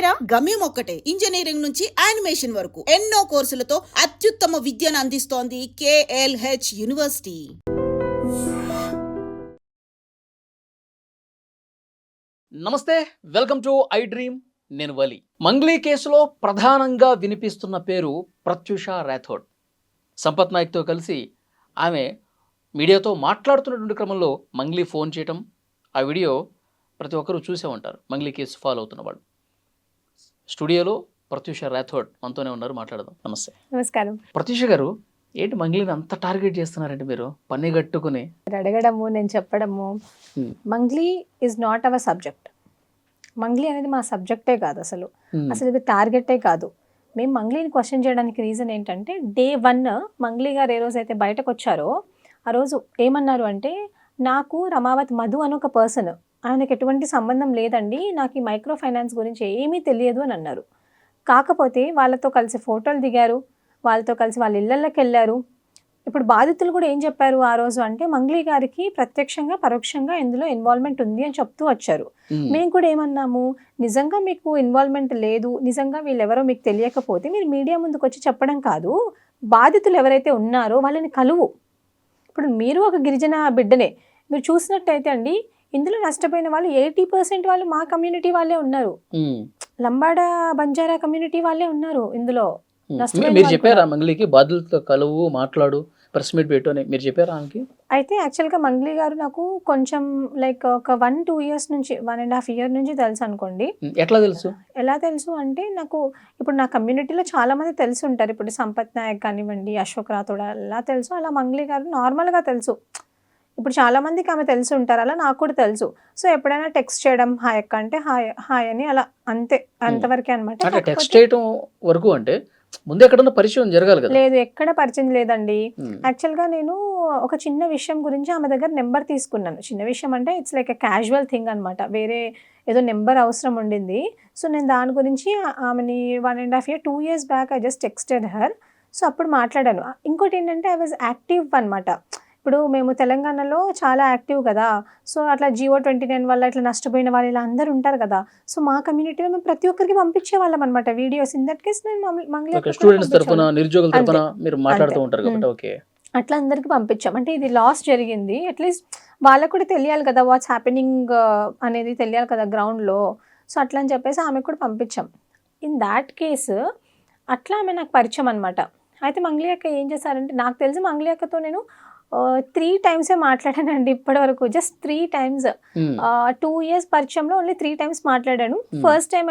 ఇంజనీరా? గమ్యం ఒక్కటే, ఇంజనీరింగ్ నుంచి యానిమేషన్ వరకు ఎన్నో కోర్సులతో అత్యుత్తమ విద్యను అందిస్తోంది KLH యూనివర్సిటీ. నమస్తే, వెల్కమ్ టు ఐ డ్రీమ్. నేను వలి. మంగ్లీ కేసులో ప్రధానంగా వినిపిస్తున్న పేరు ప్రత్యూష రాథోడ్. సంపత్ నాయక్తో కలిసి ఆమె మీడియాతో మాట్లాడుతున్నటువంటి క్రమంలో మంగ్లీ ఫోన్ చేయటం, ఆ వీడియో ప్రతి ఒక్కరూ చూసే ఉంటారు. మంగ్లీ కేసు ఫాలో అవుతున్న వాళ్ళు. స్టూడియోలో ప్రత్యూష రాథోడ్ మనతోనే ఉన్నారు, మాట్లాడదాం. నమస్తే. నమస్కారం. ప్రత్యూష గారు, ఏంటి మంగ్లీని అంత టార్గెట్ చేస్తున్నారంటే మీరు పని కట్టుకుని? అడగడము, నేను చెప్పడము. Mangli is not our subject. Mangli అనేది మా సబ్జెక్టే కాదు, అసలు ఇది టార్గెటే కాదు. మేము మంగ్లీని క్వశ్చన్ చేయడానికి రీజన్ ఏంటంటే, Day 1 మంగ్లీ గారు ఏ రోజు అయితే బయటకు వచ్చారో ఆ రోజు ఏమన్నారు అంటే, నాకు రమావత్ మధు అని ఒక పర్సన్, ఆయనకు ఎటువంటి సంబంధం లేదండి, నాకు ఈ మైక్రో ఫైనాన్స్ గురించి ఏమీ తెలియదు అని అన్నారు. కాకపోతే వాళ్ళతో కలిసి ఫోటోలు దిగారు, వాళ్ళతో కలిసి వాళ్ళ ఇళ్ళకి వెళ్ళారు. ఇప్పుడు బాధితులు కూడా ఏం చెప్పారు ఆ రోజు అంటే, మంగ్లీ గారికి ప్రత్యక్షంగా పరోక్షంగా ఇందులో ఇన్వాల్వ్మెంట్ ఉంది అని చెప్తూ వచ్చారు. మేము కూడా ఏమన్నాము, నిజంగా మీకు ఇన్వాల్వ్మెంట్ లేదు, నిజంగా వీళ్ళెవరో మీకు తెలియకపోతే మీరు మీడియా ముందుకు వచ్చి చెప్పడం కాదు, బాధితులు ఎవరైతే ఉన్నారో వాళ్ళని కలువు. ఇప్పుడు మీరు ఒక గిరిజన బిడ్డనే, మీరు చూసినట్టయితే అండి, ఇందులో నష్టపోయిన వాళ్ళు 80% వాళ్ళు మా కమ్యూనిటీ వాళ్ళే ఉన్నారు. లంబాడా బంజారా కమ్యూనిటీ వాళ్ళే ఉన్నారు ఇందులో. మీరు చెప్పారా మంగ్లీకి బాధితులతో కలువు, మాట్లాడు, ప్రెస్ మీట్ పెట్టు అని మీరు చెప్పారా ఆమెకి? అయితే యాక్చువల్గా మంగ్లీ గారు నాకు కొంచెం లైక్ ఒక 1-2 years నుంచి, 1.5 year నుంచి తెలుసు అనుకోండి. ఎట్లా తెలుసు? ఎలా తెలుసు అంటే, నాకు ఇప్పుడు నా కమ్యూనిటీలో చాలా మంది తెలిసి ఉంటారు. ఇప్పుడు సంపత్ నాయక్ కానివ్వండి, అశోక్ రాథోడ్ అలా తెలుసు, అలా మంగ్లీ గారు నార్మల్గా తెలుసు. ఇప్పుడు చాలా మందికి ఆమె తెలిసి ఉంటారు, అలా నాకు కూడా తెలుసు. సో ఎప్పుడైనా టెక్స్ట్ చేయడం, హాయ్ అక్క అంటే హాయ్ హాయ్ అని, అలా అంతే, అంతవరకే అనమాట. టెక్స్ట్ చేయడం వరకు అంటే ముందు ఎక్కడన్నా పరిచయం జరగాలి కదా? లేదు, ఎక్కడ పరిచయం లేదండి. యాక్చువల్గా నేను ఒక చిన్న విషయం గురించి ఆమె దగ్గర నెంబర్ తీసుకున్నాను. చిన్న విషయం అంటే it's like a casual thing అనమాట. వేరే ఏదో నెంబర్ అవసరం ఉండింది. సో నేను దాని గురించి ఆమెని 1.5 year 2 years back I just texted her. So అప్పుడు మాట్లాడాను. ఇంకోటి ఏంటంటే, ఐ వాజ్ యాక్టివ్ అనమాట. ఇప్పుడు మేము తెలంగాణలో చాలా యాక్టివ్ కదా, సో అట్లా GO 29 వల్ల ఇట్లా నష్టపోయిన వాళ్ళు ఇలా అందరూ ఉంటారు కదా. సో మా కమ్యూనిటీలో మేము ప్రతి ఒక్కరికి పంపించే వాళ్ళం అనమాట వీడియోస్. ఇన్ దట్ కేస్ నేను మంగ్లీ స్టూడెంట్స్ తరపున, నిరుద్యోగుల తరపున మీరు మాట్లాడుతూ ఉంటారు కాబట్టి ఓకే, అట్లా అందరికి పంపించాం. అంటే ఇది లాస్ జరిగింది, అట్లీస్ట్ వాళ్ళకు కూడా తెలియాలి కదా, వాట్స్ హ్యాపెనింగ్ అనేది తెలియాలి కదా గ్రౌండ్లో. సో అట్లా అని చెప్పేసి ఆమెకు కూడా పంపించాం. ఇన్ దాట్ కేసు అట్లా ఆమె నాకు పరిచయం అనమాట. అయితే మంగ్లీ అక్క ఏం చేశారంటే, నాకు తెలిసి మంగ్లీ అక్కతో నేను 3 times మాట్లాడానండి ఇప్పటి వరకు. Just 3 times. 2 years పరిచయంలో ఓన్లీ 3 times మాట్లాడాను. First time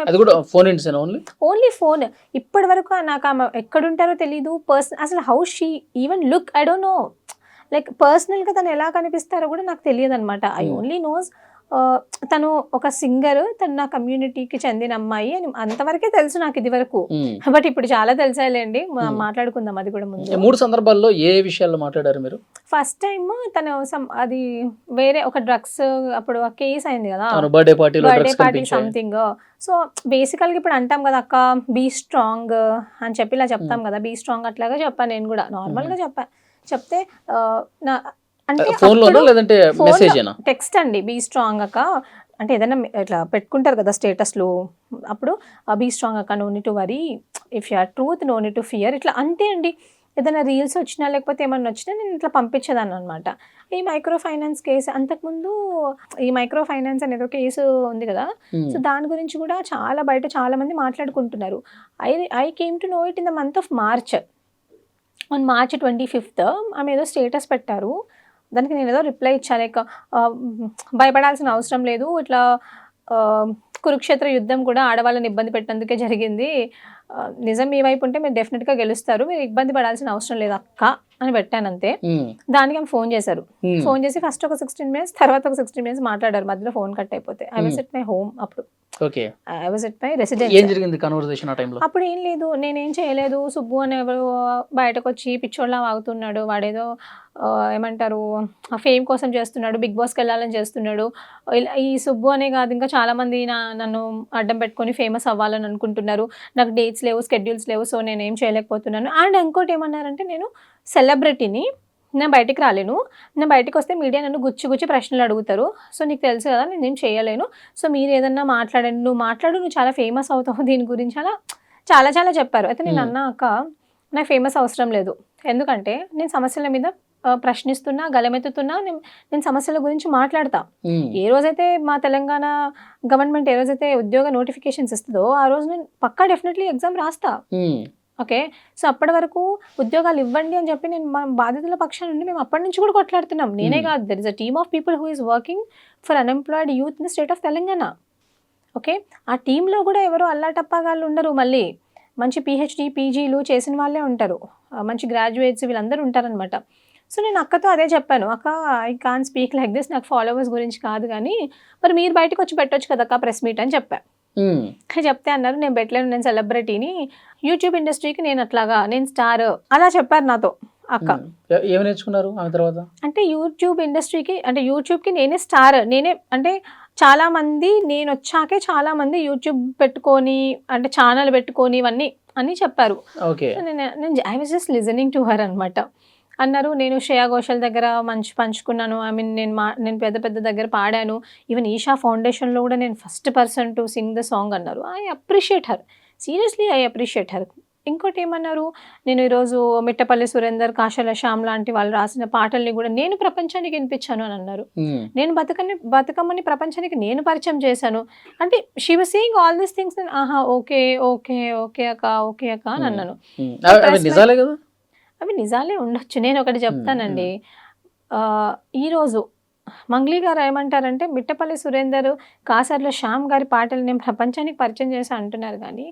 only phone. ఇప్పటి వరకు నాకు ఆమె ఎక్కడుంటారో తెలీదు, అసలు how she even look, I don't know, like పర్సనల్గా తను ఎలా కనిపిస్తారో కూడా నాకు తెలియదు అనమాట. ఐ ఓన్లీ నోస్ తను ఒక సింగర్, తను నా కమ్యూనిటీకి చెందిన అమ్మాయి అని అంతవరకే తెలుసు నాకు ఇది వరకు. బట్ ఇప్పుడు చాలా తెలిసాలేండి, మాట్లాడుకుందాం అది కూడా ముందు. 3 సందర్భాల్లో ఏ విషయాల్లో మాట్లాడారు మీరు? ఫస్ట్ టైం తను అది వేరే ఒక డ్రగ్స్, అప్పుడు కేసు అయింది కదా, బర్త్డే పార్టీ సంథింగ్. సో బేసికల్గా ఇప్పుడు అంటాం కదా అక్క, బీ స్ట్రాంగ్ అని చెప్పి ఇలా చెప్తాం కదా, బీ స్ట్రాంగ్ అట్లాగా చెప్పాను నేను కూడా, నార్మల్గా చెప్తే నా అంటే టెక్స్ట్ అండి, బీ స్ట్రాంగ్ అక్క అంటే ఏదైనా ఇట్లా పెట్టుకుంటారు కదా స్టేటస్లు, అప్పుడు బీ స్ట్రాంగ్ అక్క, no need to worry, if you are truth no need to fear, ఇట్లా అంతే అండి. ఏదైనా రీల్స్ వచ్చినా లేకపోతే ఏమన్నా వచ్చినా నేను ఇట్లా పంపించేదాన్ని అనమాట. ఈ మైక్రో ఫైనాన్స్ కేసు, అంతకుముందు ఈ మైక్రో ఫైనాన్స్ అనేది ఒక కేసు ఉంది కదా, సో దాని గురించి కూడా బయట చాలా మంది మాట్లాడుకుంటున్నారు. I came to know it in the month of March. On March 25th ఆమె ఏదో స్టేటస్ పెట్టారు, దానికి నేను ఏదో రిప్లై ఇచ్చాను, లైక్ భయపడాల్సిన అవసరం లేదు, ఇట్లా కురుక్షేత్ర యుద్ధం కూడా ఆడవాళ్ళని ఇబ్బంది పెట్టినందుకే జరిగింది, నిజం మీ వైపు ఉంటే మీరు డెఫినెట్గా గెలుస్తారు, మీరు ఇబ్బంది పడాల్సిన అవసరం లేదు అక్క అని పెట్టాను అంతే. దానికి ఆమె ఫోన్ చేశారు. ఫోన్ చేసి ఫస్ట్ ఒక 16 minutes, తర్వాత ఒక 16 minutes మాట్లాడారు, మధ్యలో ఫోన్ కట్ అయిపోతే. I was at my home అప్పుడు, I was at my residence. అప్పుడు ఏం లేదు, నేనేం చేయలేదు, సుబ్బు అని ఎవరు బయటకు వచ్చి పిచ్చోళ్ళ వాగుతున్నాడు, వాడేదో ఏమంటారు ఫేమ్ కోసం చేస్తున్నాడు, బిగ్ బాస్కి వెళ్ళాలని చేస్తున్నాడు, ఈ సుబ్బు అనే కాదు ఇంకా చాలామంది నన్ను అడ్డం పెట్టుకొని ఫేమస్ అవ్వాలని అనుకుంటున్నారు, నాకు డేట్స్ లేవు, స్కెడ్యూల్స్ లేవు, సో నేనేం చేయలేకపోతున్నాను. అండ్ ఇంకోటి ఏమన్నారంటే, నేను సెలబ్రిటీని, నేను బయటికి రాలేను. నేను బయటికి వస్తే మీడియా నన్ను గుచ్చి గుచ్చి ప్రశ్నలు అడుగుతారు. సో నీకు తెలుసు కదా నేనేం చేయలేను. సో మీరు ఏదన్నా మాట్లాడండి, నువ్వు మాట్లాడు, నువ్వు చాలా ఫేమస్ అవుతావు దీని గురించి, అలా చాలా చాలా చెప్పారు. అయితే నేను అన్నా, అక్క నాకు ఫేమస్ అవసరం లేదు, ఎందుకంటే నేను సమస్యల మీద ప్రశ్నిస్తున్నా, గలమెత్తుతున్నా, నేను సమస్యల గురించి మాట్లాడతా. ఏ రోజైతే మా తెలంగాణ గవర్నమెంట్ ఏ రోజైతే ఉద్యోగ నోటిఫికేషన్స్ ఇస్తుందో ఆ రోజు నేను పక్కా డెఫినెట్లీ ఎగ్జామ్ రాస్తా. ఓకే, సో అప్పటి వరకు ఉద్యోగాలు ఇవ్వండి అని చెప్పి నేను మా బాధితుల పక్షాన నుండి మేము అప్పటి నుంచి కూడా కొట్లాడుతున్నాం. నేనే కాదు, there is a team of people who is working for unemployed youth in the state of Telangana. Okay, ఆ టీంలో కూడా ఎవరో అల్లాటప్పాగాళ్ళు ఉండరు, మళ్ళీ మంచి పిహెచ్డి పీజీలు చేసిన వాళ్ళే ఉంటారు, మంచి గ్రాడ్యుయేట్స్ వీళ్ళందరూ ఉంటారనమాట. సో నేను అక్కతో అదే చెప్పాను, అక్క I can speak like this, నాకు ఫాలోవర్స్ గురించి కాదు కానీ మరి మీరు బయటకు వచ్చి పెట్టొచ్చు కదా అక్క ప్రెస్ మీట్ అని చెప్పాను. చెప్తే అన్నారు నేను పెట్టలేను, నేను సెలబ్రిటీని, యూట్యూబ్ ఇండస్ట్రీకి నేను అట్లాగా, నేను స్టార్, అలా చెప్పారు నాతో అక్క. ఏమి నేర్చుకున్నారు ఆ తర్వాత? అంటే యూట్యూబ్ ఇండస్ట్రీకి, అంటే యూట్యూబ్కి నేనే స్టార్, నేనే అంటే చాలా మంది నేను వచ్చాకే చాలా మంది యూట్యూబ్ పెట్టుకొని అంటే ఛానల్ పెట్టుకొని ఇవన్నీ అని చెప్పారు. నేను I was just listening to her అనమాట. అన్నారు నేను శ్రేయా ఘోషల్ దగ్గర మంచి పంచుకున్నాను, ఐ మీన్ నేను పెద్ద పెద్ద దగ్గర పాడాను, ఈవెన్ ఈషా ఫౌండేషన్లో కూడా నేను first person to sing the song అన్నారు. I appreciate her, seriously I appreciate her. ఇంకోటి ఏమన్నారు, నేను ఈరోజు మిట్టపల్లి సురేందర్, కాశల శ్యామ్ లాంటి వాళ్ళు రాసిన పాటల్ని కూడా నేను ప్రపంచానికి వినిపించాను అని అన్నారు. నేను బతుకమ్మని ప్రపంచానికి నేను పరిచయం చేశాను. అంటే she was saying all these things. ఆహా ఓకే ఓకే ఓకే అక్క, ఓకే అక్క అని అన్నాను. అవి నిజాలే ఉండొచ్చు. నేను ఒకటి చెప్తానండి, ఈరోజు మంగ్లీ గారు ఏమంటారంటే మిట్టపల్లి సురేందర్, కాసర్ల శ్యామ్ గారి పాటలు నేను ప్రపంచానికి పరిచయం చేసి అంటున్నారు, కానీ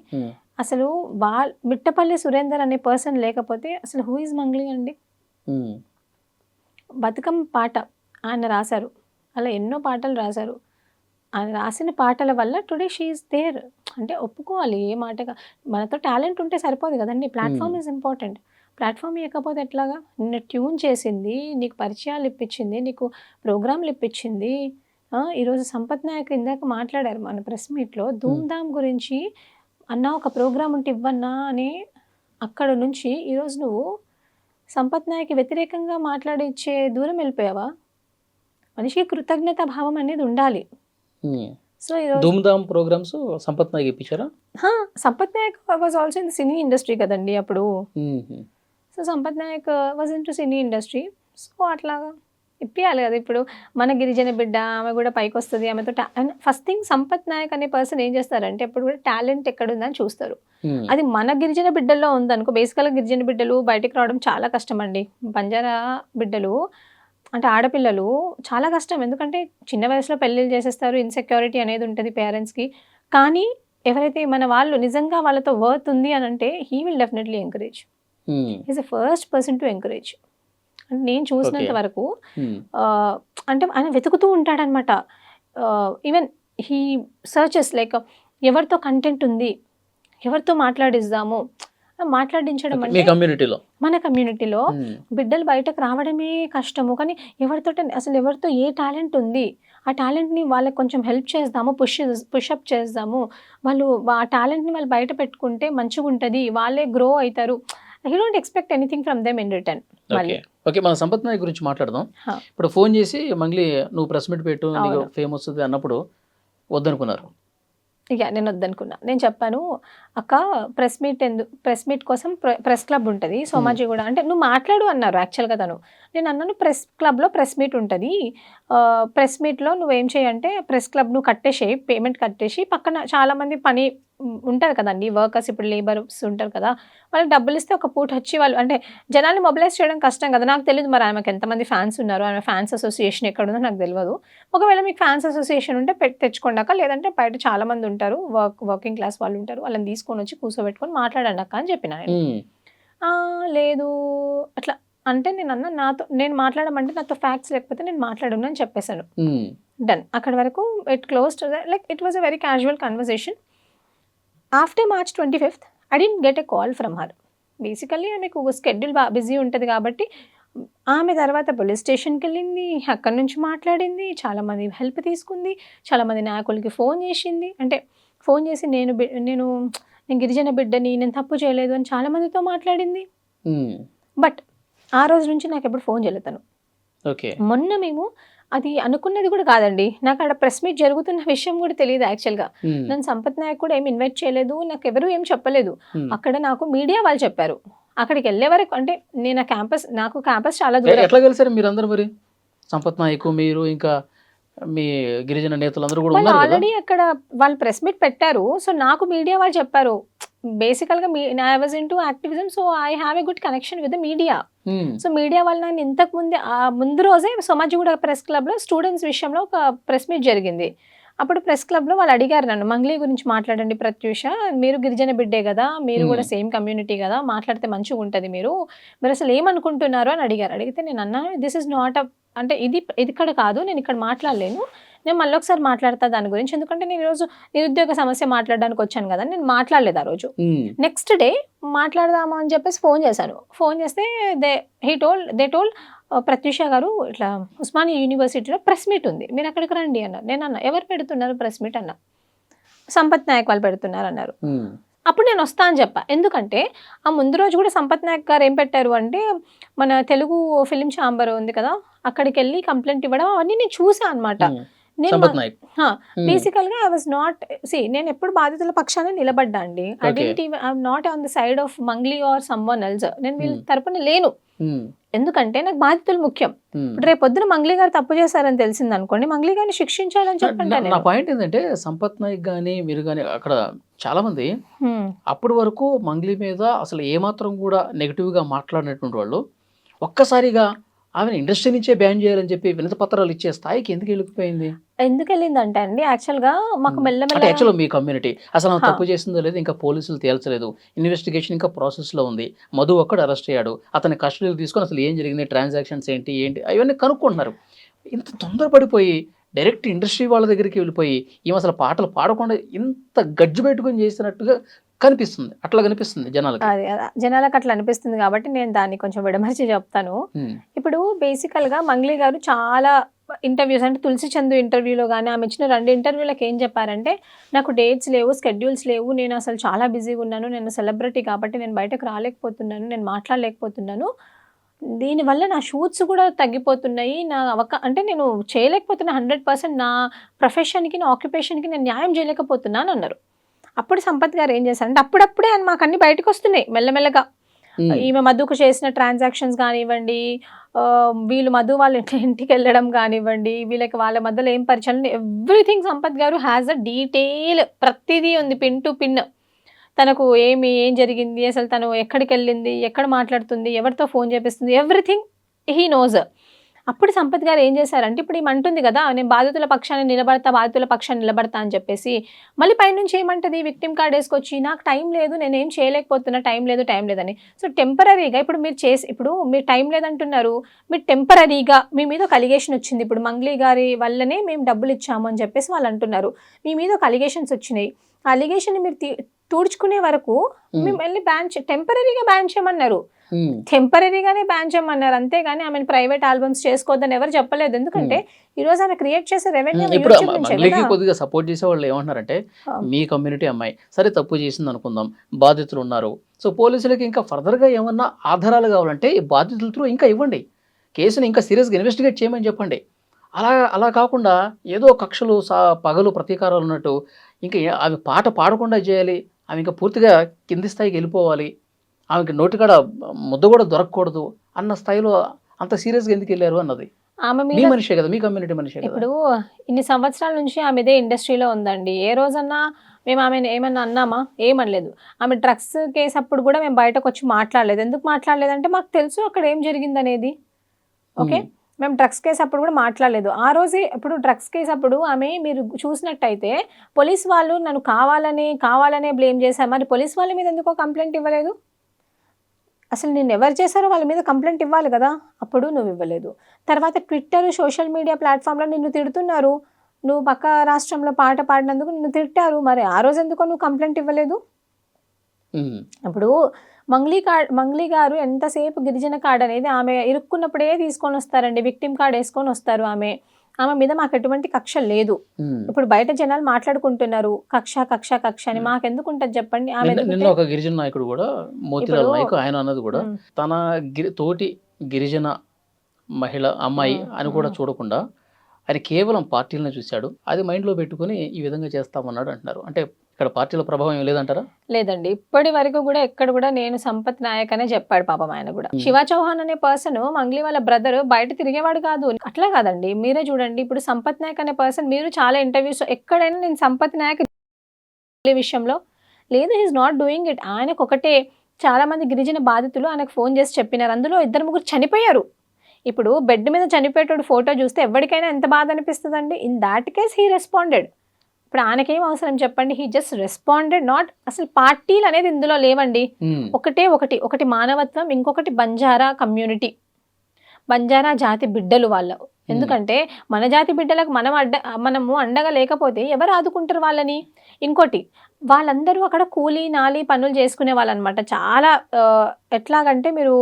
అసలు మిట్టపల్లి సురేందర్ అనే పర్సన్ లేకపోతే అసలు హూ ఈజ్ మంగ్లీ అండి? బతుకమ్మ పాట ఆయన రాశారు, అలా ఎన్నో పాటలు రాశారు. ఆయన రాసిన పాటల వల్ల టుడే షీ ఈజ్ దేర్. అంటే ఒప్పుకోవాలి, ఏ మాటగా మనతో టాలెంట్ ఉంటే సరిపోదు కదండి, ప్లాట్ఫామ్ ఈజ్ ఇంపార్టెంట్. ప్లాట్ఫామ్ ఇవ్వకపోతే ఎట్లాగా? నిన్ను ట్యూన్ చేసింది, నీకు పరిచయాలు ఇప్పించింది, నీకు ప్రోగ్రాంలు ఇప్పించింది. ఈరోజు సంపత్ నాయక్ ఇందాక మాట్లాడారు మన ప్రెస్ మీట్లో ధూమ్ధామ్ గురించి, అన్నా ఒక ప్రోగ్రామ్ ఉంటే ఇవ్వన్నా అని. అక్కడ నుంచి ఈరోజు నువ్వు సంపత్ నాయక్ వ్యతిరేకంగా మాట్లాడించే దూరం వెళ్ళిపోయావా? మనిషికి కృతజ్ఞత భావం అనేది ఉండాలి. సో ధూమ్ధామ్ ప్రోగ్రామ్స్ సంపత్ నాయక్ ఇప్పించారా? Sampath Nayak was also in the cine industry కదండి అప్పుడు. So Sampath Nayak was in to cine industry. So అట్లాగా ఇప్పియాలి కదా. ఇప్పుడు మన గిరిజన బిడ్డ, ఆమె కూడా పైకి వస్తుంది, ఆమెతో ఫస్ట్ థింగ్ సంపత్ నాయక్ అనే పర్సన్ ఏం చేస్తారంటే ఎప్పుడు కూడా టాలెంట్ ఎక్కడ ఉందని చూస్తారు. అది మన గిరిజన బిడ్డల్లో ఉందనుకో, బేసికల్గా గిరిజన బిడ్డలు బయటకు రావడం చాలా కష్టం అండి. బంజారా బిడ్డలు అంటే ఆడపిల్లలు చాలా కష్టం, ఎందుకంటే చిన్న వయసులో పెళ్ళిళ్ళు చేసేస్తారు, ఇన్సెక్యూరిటీ అనేది ఉంటుంది పేరెంట్స్కి. కానీ ఎవరైతే మన వాళ్ళు నిజంగా వాళ్ళతో వర్త్ ఉంది అని అంటే he will definitely encourage. Is the first person to encourage. అంటే నేను చూసినంత వరకు అంటే ఆయన వెతుకుతూ ఉంటాడనమాట. ఈవెన్ హీ సర్చెస్ లైక్ ఎవరితో కంటెంట్ ఉంది, ఎవరితో మాట్లాడిద్దాము, మాట్లాడించడం అంటే మన కమ్యూనిటీలో బిడ్డలు బయటకు రావడమే కష్టము. కానీ ఎవరితో ఏ టాలెంట్ ఉంది, ఆ టాలెంట్ని వాళ్ళకి కొంచెం హెల్ప్ చేద్దాము, పుషప్ చేద్దాము, వాళ్ళు ఆ టాలెంట్ని వాళ్ళు బయట పెట్టుకుంటే మంచిగా ఉంటుంది, వాళ్ళే గ్రో అవుతారు. I don't expect anything from them in return. Okay, మన సంపత్ నాయక్ గురించి మాట్లాడదాం. ఇప్పుడు ఫోన్ చేసి మంగ్లీ నువ్వు ప్రెస్ మీట్ పెట్టు, నీకు ఫేమ్ వస్తుంది అన్నప్పుడు వద్దనుకున్నారు. ఇక నేను వద్దనుకున్నా. నేను చెప్పాను, అక్క ప్రెస్ మీట్ కోసం ప్రెస్ క్లబ్ ఉంటుంది సోమాజీ కూడా, అంటే నువ్వు మాట్లాడు అన్నారు యాక్చువల్గా తను. నేను అన్నాను ప్రెస్ క్లబ్లో ప్రెస్ మీట్ ఉంటుంది, ప్రెస్ మీట్లో నువ్వేం చేయంటే ప్రెస్ క్లబ్ నువ్వు కట్టేసేయి, పేమెంట్ కట్టేసి పక్కన చాలామంది పని ఉంటారు కదండి, వర్కర్స్, ఇప్పుడు లేబర్స్ ఉంటారు కదా, వాళ్ళకి డబ్బులు ఇస్తే ఒక పూట వచ్చి వాళ్ళు అంటే జనాల్ని మొబిలైజ్ చేయడం కష్టం కదా. నాకు తెలియదు మరి ఆమెకు ఎంతమంది ఫ్యాన్స్ ఉన్నారు, ఆమె ఫ్యాన్స్ అసోసియేషన్ ఎక్కడ ఉందో నాకు తెలియదు. ఒకవేళ మీకు ఫ్యాన్స్ అసోసియేషన్ ఉంటే తెచ్చుకోండాక, లేదంటే బయట చాలా మంది ఉంటారు, వర్కింగ్ క్లాస్ వాళ్ళు ఉంటారు, వాళ్ళని తీసుకొని వచ్చి కూర్చోబెట్టుకొని మాట్లాడండి అక్క అని చెప్పిన నేను. లేదు అట్లా అంటే నేను మాట్లాడమంటే నాతో ఫ్యాక్ట్స్ లేకపోతే నేను మాట్లాడను అని చెప్పేశాను. డన్, అక్కడ వరకు it closed. Like it was a very casual conversation. After March 25th I didn't get a call from her. Basically ఆమెకు స్కెడ్యూల్ బిజీ ఉంటుంది కాబట్టి ఆమె తర్వాత పోలీస్ స్టేషన్కి వెళ్ళింది, అక్కడి నుంచి మాట్లాడింది, చాలామంది హెల్ప్ తీసుకుంది, చాలామంది నాయకులకి ఫోన్ చేసింది. అంటే ఫోన్ చేసి నేను గిరిజన బిడ్డని, నేను తప్పు చేయలేదు అని చాలామందితో మాట్లాడింది. బట్ ఆ రోజు నుంచి నాకు ఎప్పుడు ఫోన్ చేయలేదు తను. ఓకే. మొన్న మేము అది అనుకున్నది కూడా కాదండి. నాకు అక్కడ ప్రెస్ మీట్ జరుగుతున్న విషయం కూడా తెలియదు యాక్చువల్‌గా. హ్మ్. నన్ను సంపత్ నాయక్ కూడా ఏమి ఇన్వైట్ చేయలేదు. నాకెవరు ఏం చెప్పలేదు. హ్మ్. అక్కడ నాకు మీడియా వాళ్ళు చెప్పారు. అక్కడికెళ్ళే వరకు అంటే నేను నాకు క్యాంపస్ చాలా దూరం. ఎట్లా కలిసారు మీరందరూ మరి? సంపత్ నాయక్, మీరు ఇంకా మీ గిరిజన నేతలందరూ కూడా వాళ్ళు ఉన్నారు కదా? ఆల్రెడీ అక్కడ వాళ్ళు ప్రెస్ మీట్ పెట్టారు. సో, నాకు మీడియా వాళ్ళు చెప్పారు. బేసికల్‌గా I was into activism. So, I have a good connection with the media. హ్మ్. సో, మీడియా వాళ్ళు నన్ను ఇంతకు ముందే ముందు రోజే సోమాజిగూడ ప్రెస్ క్లబ్‌లో స్టూడెంట్స్ విషయంలో ఒక ప్రెస్ మీట్ జరిగింది. అప్పుడు ప్రెస్ క్లబ్‌లో వాళ్ళు అడిగారు నన్ను, "మంగ్లీ గురించి మాట్లాడండి ప్రత్యూష. మీరు గిరిజన బిడ్డే గదా! మీరు హ్మ్. కూడా సేమ్ కమ్యూనిటీ గదా! మాట్లాడితే మంచిగుంటది మీరు. మీరసలు ఏమనుకుంటున్నారు?" అని అడిగారు. అడిగితే నేనన్నాను, "దిస్ ఈజ్ నాట్ అ అంటే ఇది ఇక్కడ కాదు. నేనిక్కడ మాట్లాడలేను. నేను మళ్ళొకసారి మాట్లాడతా దాని గురించి. ఎందుకంటే నేను ఈరోజు నిరుద్యోగ సమస్య మాట్లాడడానికి వచ్చాను గదా!" నేను మాట్లాడలేదు ఆ రోజు. హ్మ్. నెక్స్ట్ డే మాట్లాడదామా అని చెప్పేసి ఫోన్ చేశాను. ఫోన్ చేస్తే దే టోల్డ్ ప్రత్యూష గారు ఇట్లా ఉస్మానియా యూనివర్సిటీలో ప్రెస్ మీట్ ఉంది. మీరు అక్కడికి రండి అన్నారు. నేనన్నా ఎవరు పెడుతున్నారు ప్రెస్ మీట్ అన్నా. సంపత్ నాయక్ వాళ్ళు పెడుతున్నారు అన్నారు. హ్మ్. అప్పుడు నేను వస్తా అని చెప్పా. ఎందుకంటే ఆ ముందు రోజు కూడా సంపత్ నాయక్ గారు ఏం పెట్టారు అంటే మన తెలుగు ఫిల్మ్ ఛాంబర్ ఉంది కదా! అక్కడికెళ్ళి కంప్లెయింట్ ఇవ్వడం అవన్నీ నేను చూసా అన్నమాట. హ్మ్. నేను సంపత్ నాయక్. హ్మ్. బేసికల్‌గా ఐ వాస్ నాట్ నేను ఎప్పుడు బాధితుల పక్షాన నిలబడ్డా అండి. Okay. I'm not on the side of Mangli or someone else. నేను వీళ్ళ హ్మ్. తరపున లేను. హ్మ్. ఎందుకంటే నాకు బాధితులు ముఖ్యం. హ్మ్. ఇప్పుడు రేపొద్దున మంగ్లీ గారు తప్పు చేశారని తెలిసిందనుకోండి, మంగ్లీ గారిని శిక్షించాలని చెప్పంటా నా నేను. పాయింట్ ఏంటంటే సంపత్ నాయక్ గాని, మీరు గాని అక్కడ చాలామంది హ్మ్. అప్పటి వరకు మంగ్లీ మీద అసలు ఏమాత్రం కూడా నెగెటివ్‌గా మాట్లాడినటువంటి వాళ్ళు ఒక్కసారిగా ఆమెను ఇండస్ట్రీ నుంచే బ్యాన్ చేయాలని చెప్పి వినతి పత్రాలు ఇచ్చే స్థాయికి ఎందుకు వెళ్ళిపోయింది? ఎందుకెళ్ళిందంటే అండి యాక్చువల్‌గా మాకు అంటే మెల్లమెల్లగా యాక్చువల్‌గా మీ కమ్యూనిటీ అసలు ఆమె హా! తప్పు చేసిందో లేదో ఇంకా పోలీసులు తేల్చలేదు. ఇన్వెస్టిగేషన్ ఇంకా ప్రాసెస్‌లో ఉంది. మధు ఒక్కడు అరెస్ట్ అయ్యాడు. అతన్ని కస్టడీలోకి తీసుకొని అసలు ఏం జరిగింది? ట్రాన్సాక్షన్స్ ఏంటి? అవన్నీ కనుక్కుంటున్నారు. ఇంత తొందరపడిపోయి డైరెక్ట్ ఇండస్ట్రీ వాళ్ళ దగ్గరికి వెళ్ళిపోయి ఈమె అసలు పాటలు పాడకుండా ఇంత గజ్జు పెట్టుకొని చేసినట్టుగా కనిపిస్తుంది. అట్లా కనిపిస్తుంది జనాలకి. అది జనాలకు అట్లా అనిపిస్తుంది కాబట్టి నేను దాన్ని కొంచెం విడమర్చి చెప్తాను. హ్మ్. ఇప్పుడు బేసికల్‌గా మంగ్లీ గారు చాలా ఇంటర్వ్యూస్ అంటే 'తులసి చందు' ఇంటర్వ్యూలో గాని, ఆమె ఇచ్చిన 2 ఇంటర్వ్యూలకి ఏం చెప్పారంటే, "నాకు డేట్స్ లేవు, స్కెడ్యూల్స్ లేవు. నేను అసలు చాలా బిజీగా ఉన్నాను. నేను సెలబ్రిటీ కాబట్టి నేను బయటకు రాలేకపోతున్నాను. నేను మాట్లాడలేకపోతున్నాను. దీనివల్ల నా షూట్స్ కూడా తగ్గిపోతున్నాయి. నా అంటే నేను చేయలేకపోతున్నా 100% నా ప్రొఫెషన్‌కి, నా ఆక్యుపేషన్‌కి నేను న్యాయం చేయలేకపోతున్నాను" అన్నారు. అప్పుడు సంపత్ గారు ఏం చేశారంటే అప్పుడప్పుడే మాకన్నీ బయటకొస్తున్నాయి మెల్లమెల్లగా. హ్మ్. ఈమె మధుకు చేసిన ట్రాన్సాక్షన్స్ గానివ్వండి, వీళ్ళు మధు వాళ్ళ ఇంటికెళ్ళడం గానివ్వండి, వీళ్ళకి వాళ్ళ మధ్యలో ఏం పరిచయాలు ఎవ్రీథింగ్ సంపత్ గారు హాస్ అ డీటెయిల్ ప్రతిదీ ఉంది పిన్ టు పిన్. తనకు ఏం జరిగింది, అసలు తను ఎక్కడికెళ్ళింది, ఎక్కడ మాట్లాడుతుంది, ఎవరితో ఫోన్ చేపిస్తుంది, ఎవ్రీథింగ్ హీ నోస్. అప్పుడు సంపత్ గారు ఏం చేశారంటే, ఇప్పుడు ఈమె అంటుంది కదా! నేను బాధితుల పక్షాన నిలబడతా అని చెప్పేసి, మళ్ళీ పైనుంచి ఏమంటది విక్టిమ్ కార్డ్ ఏసుకొచ్చి, నాకు టైం లేదు, నేనేం చేయలేకపోతున్నా, టైం లేదని. సో, టెంపరరీగా ఇప్పుడు మీరు టైం లేదంటున్నారు. మీరు టెంపరరీగా మీ మీద ఒక అలిగేషన్ వచ్చింది. ఇప్పుడు మంగ్లీ గారి వల్లనే మేము డబ్బులిచ్చాము అని చెప్పేసి వాళ్ళు అంటున్నారు. మీ మీద ఒక అలిగేషన్స్ వచ్చినాయి. ఆ అలిగేషన్‌ని మీరు తుడుచుకునే వరకు హ్మ్. మిమ్మల్ని టెంపరరీగా బ్యాన్ చేయమన్నారు. హ్మ్. టెంపరరీగానే బ్యాన్ చేయమన్నారు. అంతేగాని ఆమెను ప్రైవేట్ ఆల్బమ్స్ చేసుకోవద్దని ఎవరు చెప్పలేదు. ఎందుకంటే హ్మ్. ఈరోజు ఆమె క్రియేట్ చేసే రెవెన్యూ ఇప్పుడు యూట్యూబ్ నుంచే మంగ్లీకి కదా! కొద్దిగా సపోర్ట్ చేసేవాళ్ళు ఏమంటున్నారంటే, ఆ! మీ కమ్యూనిటీ అమ్మాయి. సరే తప్పు చేసిందనుకుందాం. బాధితులున్నారు. సో, పోలీసులకి ఇంకా ఫర్దర్‌గా ఏమన్నా ఆధారాలు కావాలంటే ఈ బాధితుల త్రూ ఇంకా ఇవ్వండి. కేసుని ఇంకా సీరియస్‌గా ఇన్వెస్టిగేట్ చేయమని చెప్పండి. అలా అలా కాకుండా ఏదో కక్షలు, పగలు, ప్రతీకారాలున్నట్టు ఇంక ఆమె పాట పాడకుండా చేయాలి. ఆమె ఇంకా పూర్తిగా కింది స్థాయికి వెళ్ళిపోవాలి. ఆమెకి నోటికాడ ముద్ద కూడా దొరకకూడదు అన్న స్థాయిలో అంత సీరియస్‌గా ఎందుకెళ్లారు అన్నది. ఆమె మీ మీద మనిషే కదా! మీ కమ్యూనిటీ మనిషే కదా! ఇప్పుడు ఇన్ని సంవత్సరాల నుంచి ఆమె ఇదే ఇండస్ట్రీలో ఉందండి. ఏ రోజన్నా మేము ఆమెని ఏమన్నా అన్నామా? ఏమనలేదు. ఆమె డ్రగ్స్ కేస్ అప్పుడు కూడా మేము బయటకొచ్చి మాట్లాడలేదు. ఎందుకు మాట్లాడలేదంటే మాకు తెలుసు అక్కడ ఏం జరిగిందనేది. ఓకే. హ్మ్. మేము డ్రగ్స్ కేస్ అప్పుడు కూడా మాట్లాడలేదు. ఆ రోజే ఇప్పుడు డ్రగ్స్ కేస్ అప్పుడు మీరు చూసినట్టయితే పోలీస్ వాళ్ళు నన్ను కావాలనే బ్లేమ్ చేశారు. మరి పోలీస్ వాళ్ళ మీద ఎందుకో కంప్లెయింట్ ఇవ్వలేదు? అసలు నిన్నెవరు చేశారో వాళ్ళ మీద కంప్లెయింట్ ఇవ్వాలి గదా! అప్పుడు నువ్వివ్వలేదు. తర్వాత ట్విట్టర్, సోషల్ మీడియా ప్లాట్‌ఫామ్‌లో నిన్ను తిడుతున్నారు. నువ్వు పక్క రాష్ట్రంలో పాట పాడినందుకు నిన్ను తిట్టారు. మరి ఆ రోజెందుకో నువ్వు కంప్లెయింట్ ఇవ్వలేదు? హ్మ్. ఇప్పుడు మంగ్లీ గారు ఎంతసేపు గిరిజన కార్డ్ అనేది ఆమె ఇరుక్కున్నప్పుడే తీసుకొనొస్తారండి. విక్టిమ్ కార్డ్ యేసుకొనొస్తారు ఆమె. ఆమె మీద మాకెటువంటి కక్ష లేదు. హ్మ్. ఇప్పుడు బయట జనాలు మాట్లాడుకుంటున్నారు. కక్ష అని. హ్మ్. మాకెందుకుంటది జెప్పండి? ఆమె నిన్న ఎదుగుతే ఒక గిరిజన నాయకుడు గూడా, ఇప్పుడు మోతీలాల్ నాయక్ ఆయన అన్నది గూడా, హ్మ్. తన తోటి గిరిజన మహిళ అమ్మాయి అని కూడా చూడకుండా ఆయన కేవలం పార్టీలను చూశాడు. అది మైండ్లో పెట్టుకుని ఈ విధంగా చేస్తామన్నాడు అంటున్నారు. అంటే ఇక్కడ పార్టీల ప్రభావం ఏం లేదంటారా? లేదండి, ఇప్పటి వరకు కూడా ఎక్కడ కూడా నేను సంపత్ నాయక్ అనే చెప్పాడు పాపం ఆయన కూడా. శివ చౌహాన్ అనే పర్సన్ మంగ్లీ వాళ్ళ బ్రదర్ బయట తిరిగేవాడు కాదు. అట్లా కాదండి, మీరే చూడండి ఇప్పుడు సంపత్ నాయక్ అనే పర్సన్, మీరు చాలా ఇంటర్వ్యూస్ ఎక్కడైనా నేను సంపత్ నాయక్ విషయంలో లేదు, హీఈస్ నాట్ డూయింగ్ ఇట్. ఆయనకు ఒకటే, చాలా మంది గిరిజన బాధితులు ఆయనకు ఫోన్ చేసి చెప్పినారు, అందులో 2-3 చనిపోయారు. ఇప్పుడు బెడ్ మీద చనిపోయేటోడు ఫోటో చూస్తే ఎవరికైనా ఎంత బాధ అనిపిస్తుందండి. In that case he responded. ఇప్పుడు ఆయనకేం అవసరం చెప్పండి, హీ జస్ట్ రెస్పాండెడ్. నాట్ అసలు పార్టీలు అనేది ఇందులో లేవండి. ఒకటి మానవత్వం, ఇంకొకటి బంజారా కమ్యూనిటీ, బంజారా జాతి బిడ్డలు వాళ్ళు. ఎందుకంటే మన జాతి బిడ్డలకు మనము అండగా లేకపోతే ఎవరు ఆదుకుంటారు వాళ్ళని? ఇంకోటి, వాళ్ళందరూ అక్కడ కూలీ నాలి పనులు చేసుకునే వాళ్ళు అనమాట. చాలా ఎట్లాగంటే మీరు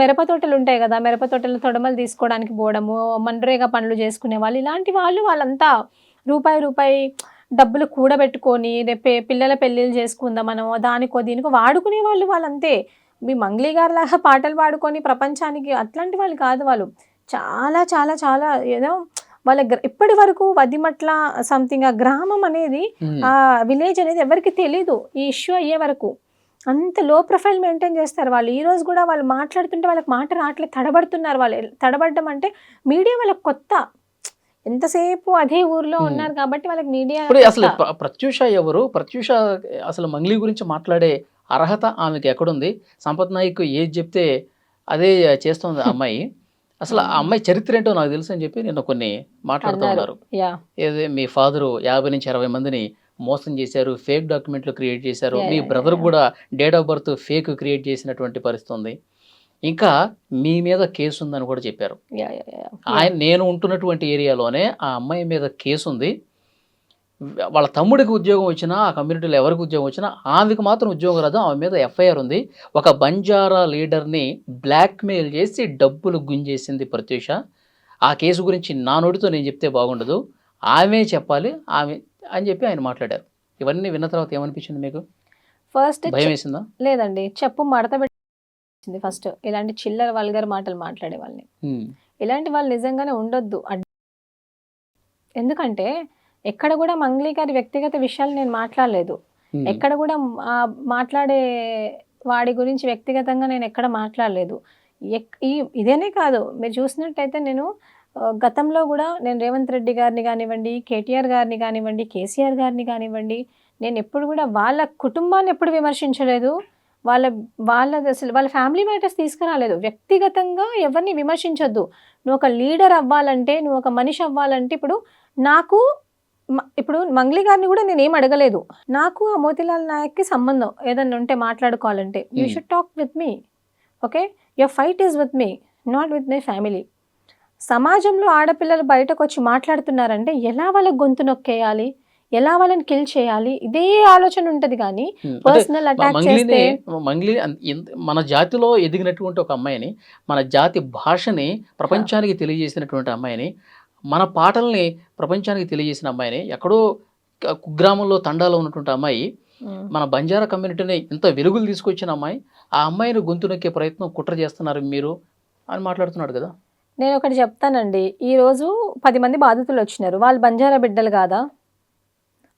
మిరప తోటలు ఉంటాయి కదా, మిరప తోటలు తొడమలు తీసుకోవడానికి పోవడము, మన్రేగా పనులు చేసుకునే వాళ్ళు, ఇలాంటి వాళ్ళంతా రూపాయి డబ్బులు కూడబెట్టుకొని రేపే పిల్లల పెళ్ళిళ్ళు చేసుకుందాం మనం దానికో దీనికో వాడుకునే వాళ్ళంతే. మీ మంగ్లీ గారు లాగా పాటలు పాడుకొని ప్రపంచానికి అట్లాంటి వాళ్ళు కాదు. వాళ్ళు చాలా చాలా చాలా ఏదో వాళ్ళ ఇప్పటి వరకు వదిమట్ల సంథింగ్ ఆ గ్రామం అనేది, ఆ విలేజ్ అనేది ఎవరికి తెలీదు ఈ ఇష్యూ అయ్యే వరకు. అంత లో ప్రొఫైల్ మెయింటైన్ చేస్తారు వాళ్ళు. ఈ రోజు కూడా వాళ్ళు మాట్లాడుతుంటే వాళ్ళకి మాట రావట్లేదు, తడబడుతున్నారు. వాళ్ళు తడబడడం అంటే మీడియా వాళ్ళకి కొత్త, ఎంతసేపు అదే ఊర్లో ఉన్నారు కాబట్టి వాళ్ళకి మీడియా. అసలు ప్రత్యూష ఎవరు? ప్రత్యూష అసలు మంగ్లీ గురించి మాట్లాడే అర్హత ఆమెకి ఎక్కడుంది? సంపత్ నాయక్ ఏది చెప్తే అదే చేస్తుంది ఆ అమ్మాయి. అసలు ఆ అమ్మాయి చరిత్ర ఏంటో నాకు తెలుసు అని చెప్పి నిన్న కొన్ని మాట్లాడుతూ ఉన్నారు. ఏదే మీ ఫాదరు 50 నుంచి 60 మందిని మోసం చేశారు, ఫేక్ డాక్యుమెంట్లు క్రియేట్ చేశారు, మీ బ్రదర్ కూడా date of birth fake create చేసినటువంటి పరిస్థితి ఉంది, ఇంకా మీ మీద కేసు ఉందని కూడా చెప్పారు. నేను ఉంటున్నటువంటి ఏరియాలోనే ఆ అమ్మాయి మీద కేసు ఉంది. వాళ్ళ తమ్ముడికి ఉద్యోగం వచ్చినా, ఆ కమ్యూనిటీలో ఎవరికి ఉద్యోగం వచ్చినా ఆమెకు మాత్రం ఉద్యోగం రాదు. ఆమె మీద ఎఫ్ఐఆర్ ఉంది. ఒక బంజారా లీడర్ని బ్లాక్మెయిల్ చేసి డబ్బులు గుంజేసింది ప్రత్యూష. ఆ కేసు గురించి నా నోటితో నేను చెప్తే బాగుండదు, ఆమె చెప్పాలి ఆమె అని చెప్పి ఆయన మాట్లాడారు. ఇవన్నీ విన్న తర్వాత ఏమనిపించింది మీకు? ఫస్ట్ భయం వేసిందా? లేదండి, చెప్పు మడత పెట్టింది ఫస్ట్. ఇలాంటి చిల్లర వల్గర్ మాటలు మాట్లాడే వాళ్ళని, ఇలాంటి వాళ్ళు నిజంగానే ఉండొద్దు. ఎందుకంటే ఎక్కడ కూడా మంగ్లీ గారి వ్యక్తిగత విషయాలు నేను మాట్లాడలేదు. ఎక్కడ కూడా మాట్లాడే వాడి గురించి వ్యక్తిగతంగా నేను ఎక్కడ మాట్లాడలేదు. ఇదేనే కాదు, మీరు చూసినట్టయితే నేను గతంలో కూడా నేను రేవంత్ రెడ్డి గారిని కానివ్వండి, కేటీఆర్ గారిని కానివ్వండి, కేసీఆర్ గారిని కానివ్వండి, నేను ఎప్పుడు కూడా వాళ్ళ కుటుంబాన్ని ఎప్పుడు విమర్శించలేదు. అసలు వాళ్ళ ఫ్యామిలీ మ్యాటర్స్ తీసుకురాలేదు. వ్యక్తిగతంగా ఎవరిని విమర్శించొద్దు. నువ్వు ఒక లీడర్ అవ్వాలంటే, నువ్వు ఒక మనిషి అవ్వాలంటే, ఇప్పుడు మంగ్లీ గారిని కూడా నేను ఏం అడగలేదు. నాకు ఆ మోతీలాల్ నాయక్కి సంబంధం ఏదన్నా ఉంటే మాట్లాడుకోవాలంటే you should talk with me, okay? Your fight is with me, not with my family. సమాజంలో ఆడపిల్లలు బయటకు వచ్చి మాట్లాడుతున్నారంటే ఎలా వాళ్ళకి గొంతు నొక్కేయాలి, ఎలా వాళ్ళని కిల్ చేయాలి, ఇదే ఆలోచన ఉంటుంది. కానీ పర్సనల్ అటాక్ చేస్తే మంగ్లీ మన జాతిలో ఎదిగినటువంటి ఒక అమ్మాయిని, మన జాతి భాషని ప్రపంచానికి తెలియజేసినటువంటి అమ్మాయిని, మన పాటల్ని ప్రపంచానికి తెలియజేసిన అమ్మాయిని, ఎక్కడో కుగ్రామంలో తండాలో ఉన్నటువంటి అమ్మాయి, మన బంజారా కమ్యూనిటీని ఇంత వెలుగులు తీసుకొచ్చిన అమ్మాయి, ఆ అమ్మాయిని గొంతు నొక్కే ప్రయత్నం కుట్ర చేస్తున్నారు మీరు అని మాట్లాడుతున్నాడు కదా. నేను ఒకటి చెప్తానండి, ఈరోజు 10 మంది బాధితులు వచ్చినారు, వాళ్ళు బంజారా బిడ్డలు కాదా?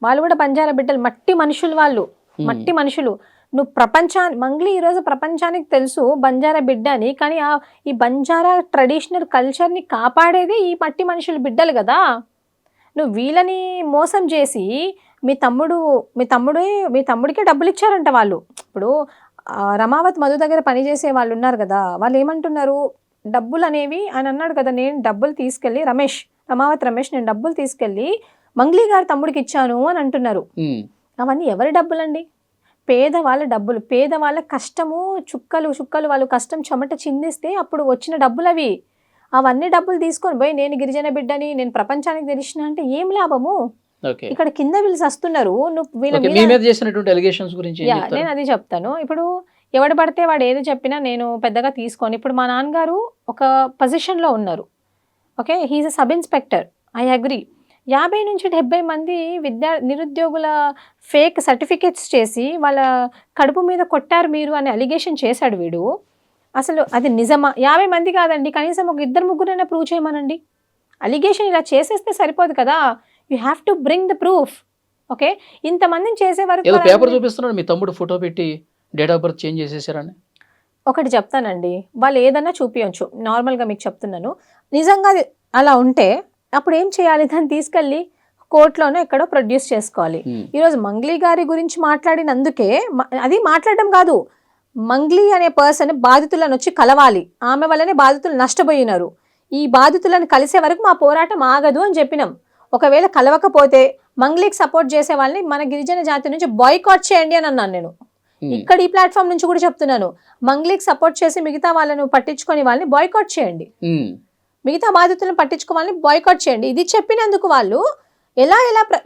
వాళ్ళు కూడా బంజారా బిడ్డలు, మట్టి మనుషులు, వాళ్ళు మట్టి మనుషులు. నువ్వు మంగ్లీ ఈరోజు ప్రపంచానికి తెలుసు బంజారా బిడ్డ అని, కానీ ఈ బంజారా ట్రెడిషనల్ కల్చర్ని కాపాడేది ఈ మట్టి మనుషులు బిడ్డలు కదా. నువ్వు వీళ్ళని మోసం చేసి మీ తమ్ముడికే డబ్బులు ఇచ్చారంట వాళ్ళు. ఇప్పుడు రమావత్ మధు దగ్గర పనిచేసే వాళ్ళు ఉన్నారు కదా, వాళ్ళు ఏమంటున్నారు, డబ్బులు అనేవి ఆయన అన్నాడు కదా, నేను డబ్బులు తీసుకెళ్ళి రమావత్ రమేష్ నేను డబ్బులు తీసుకెళ్ళి మంగ్లీ గారి తమ్ముడికి ఇచ్చాను అని అంటున్నారు. అవన్నీ ఎవరి డబ్బులండి? పేదవాళ్ళ డబ్బులు, పేదవాళ్ళ కష్టము, చుక్కలు వాళ్ళు కష్టం చెమట చిందిస్తే అప్పుడు వచ్చిన డబ్బులు అవి. అవన్నీ డబ్బులు తీసుకొని పోయి నేను గిరిజన బిడ్డని, నేను ప్రపంచానికి తెలిసిన అంటే ఏం లాభము? ఇక్కడ కింద వీళ్ళు వస్తున్నారు. నేను అది చెప్తాను. ఇప్పుడు ఎవడు పడితే వాడు ఏది చెప్పినా నేను పెద్దగా తీసుకొని, ఇప్పుడు మా నాన్నగారు ఒక పొజిషన్లో ఉన్నారు, okay, he is a sub inspector, I agree. 50 నుంచి 70 మంది నిరుద్యోగుల ఫేక్ సర్టిఫికేట్స్ చేసి వాళ్ళ కడుపు మీద కొట్టారు మీరు అనే అలిగేషన్ చేశాడు వీడు. అసలు అది నిజమా? 50 మంది కాదండి, కనీసం ఒక 2-3 ప్రూవ్ చేయమనండి. అలిగేషన్ ఇలా చేసేస్తే సరిపోదు కదా, you have to bring the proof. Okay, ఇంతమందిని చేసే వరకు ఏదో పేపర్ చూపిస్తున్నాడు మీ తమ్ముడు ఫోటో పెట్టి డేట్ ఆఫ్ బర్త్ చేంజ్ చేసేసారని. ఒకటి చెప్తానండి, వాళ్ళు ఏదన్నా చూపించచ్చు, నార్మల్గా మీకు చెప్తున్నాను. నిజంగా అది అలా ఉంటే అప్పుడు ఏం చేయాలి? దాన్ని తీసుకెళ్ళి కోర్టులోనే ఎక్కడో ప్రొడ్యూస్ చేసుకోవాలి. ఈరోజు మంగ్లీ గారి గురించి మాట్లాడినందుకే అది మాట్లాడడం కాదు, మంగ్లీ అనే పర్సన్ బాధితులను వచ్చి కలవాలి, ఆమె వల్లనే బాధితులు నష్టపోయినారు, ఈ బాధితులను కలిసే వరకు మా పోరాటం ఆగదు అని చెప్పినాం. ఒకవేళ కలవకపోతే మంగ్లీకి సపోర్ట్ చేసే వాళ్ళని మన గిరిజన జాతి నుంచి బాయ్కాట్ చేయండి అని అన్నాను నేను. ఇక్కడ ఈ ప్లాట్ఫామ్ నుంచి కూడా చెప్తున్నాను, మంగ్లీకి సపోర్ట్ చేసి మిగతా వాళ్ళను పట్టించుకొని వాళ్ళని బాయ్కాట్ చేయండి, మిగతా బాధితులను పట్టించుకోవాలని బాయ్కాట్ చేయండి. ఇది చెప్పినందుకు వాళ్ళు ఎలా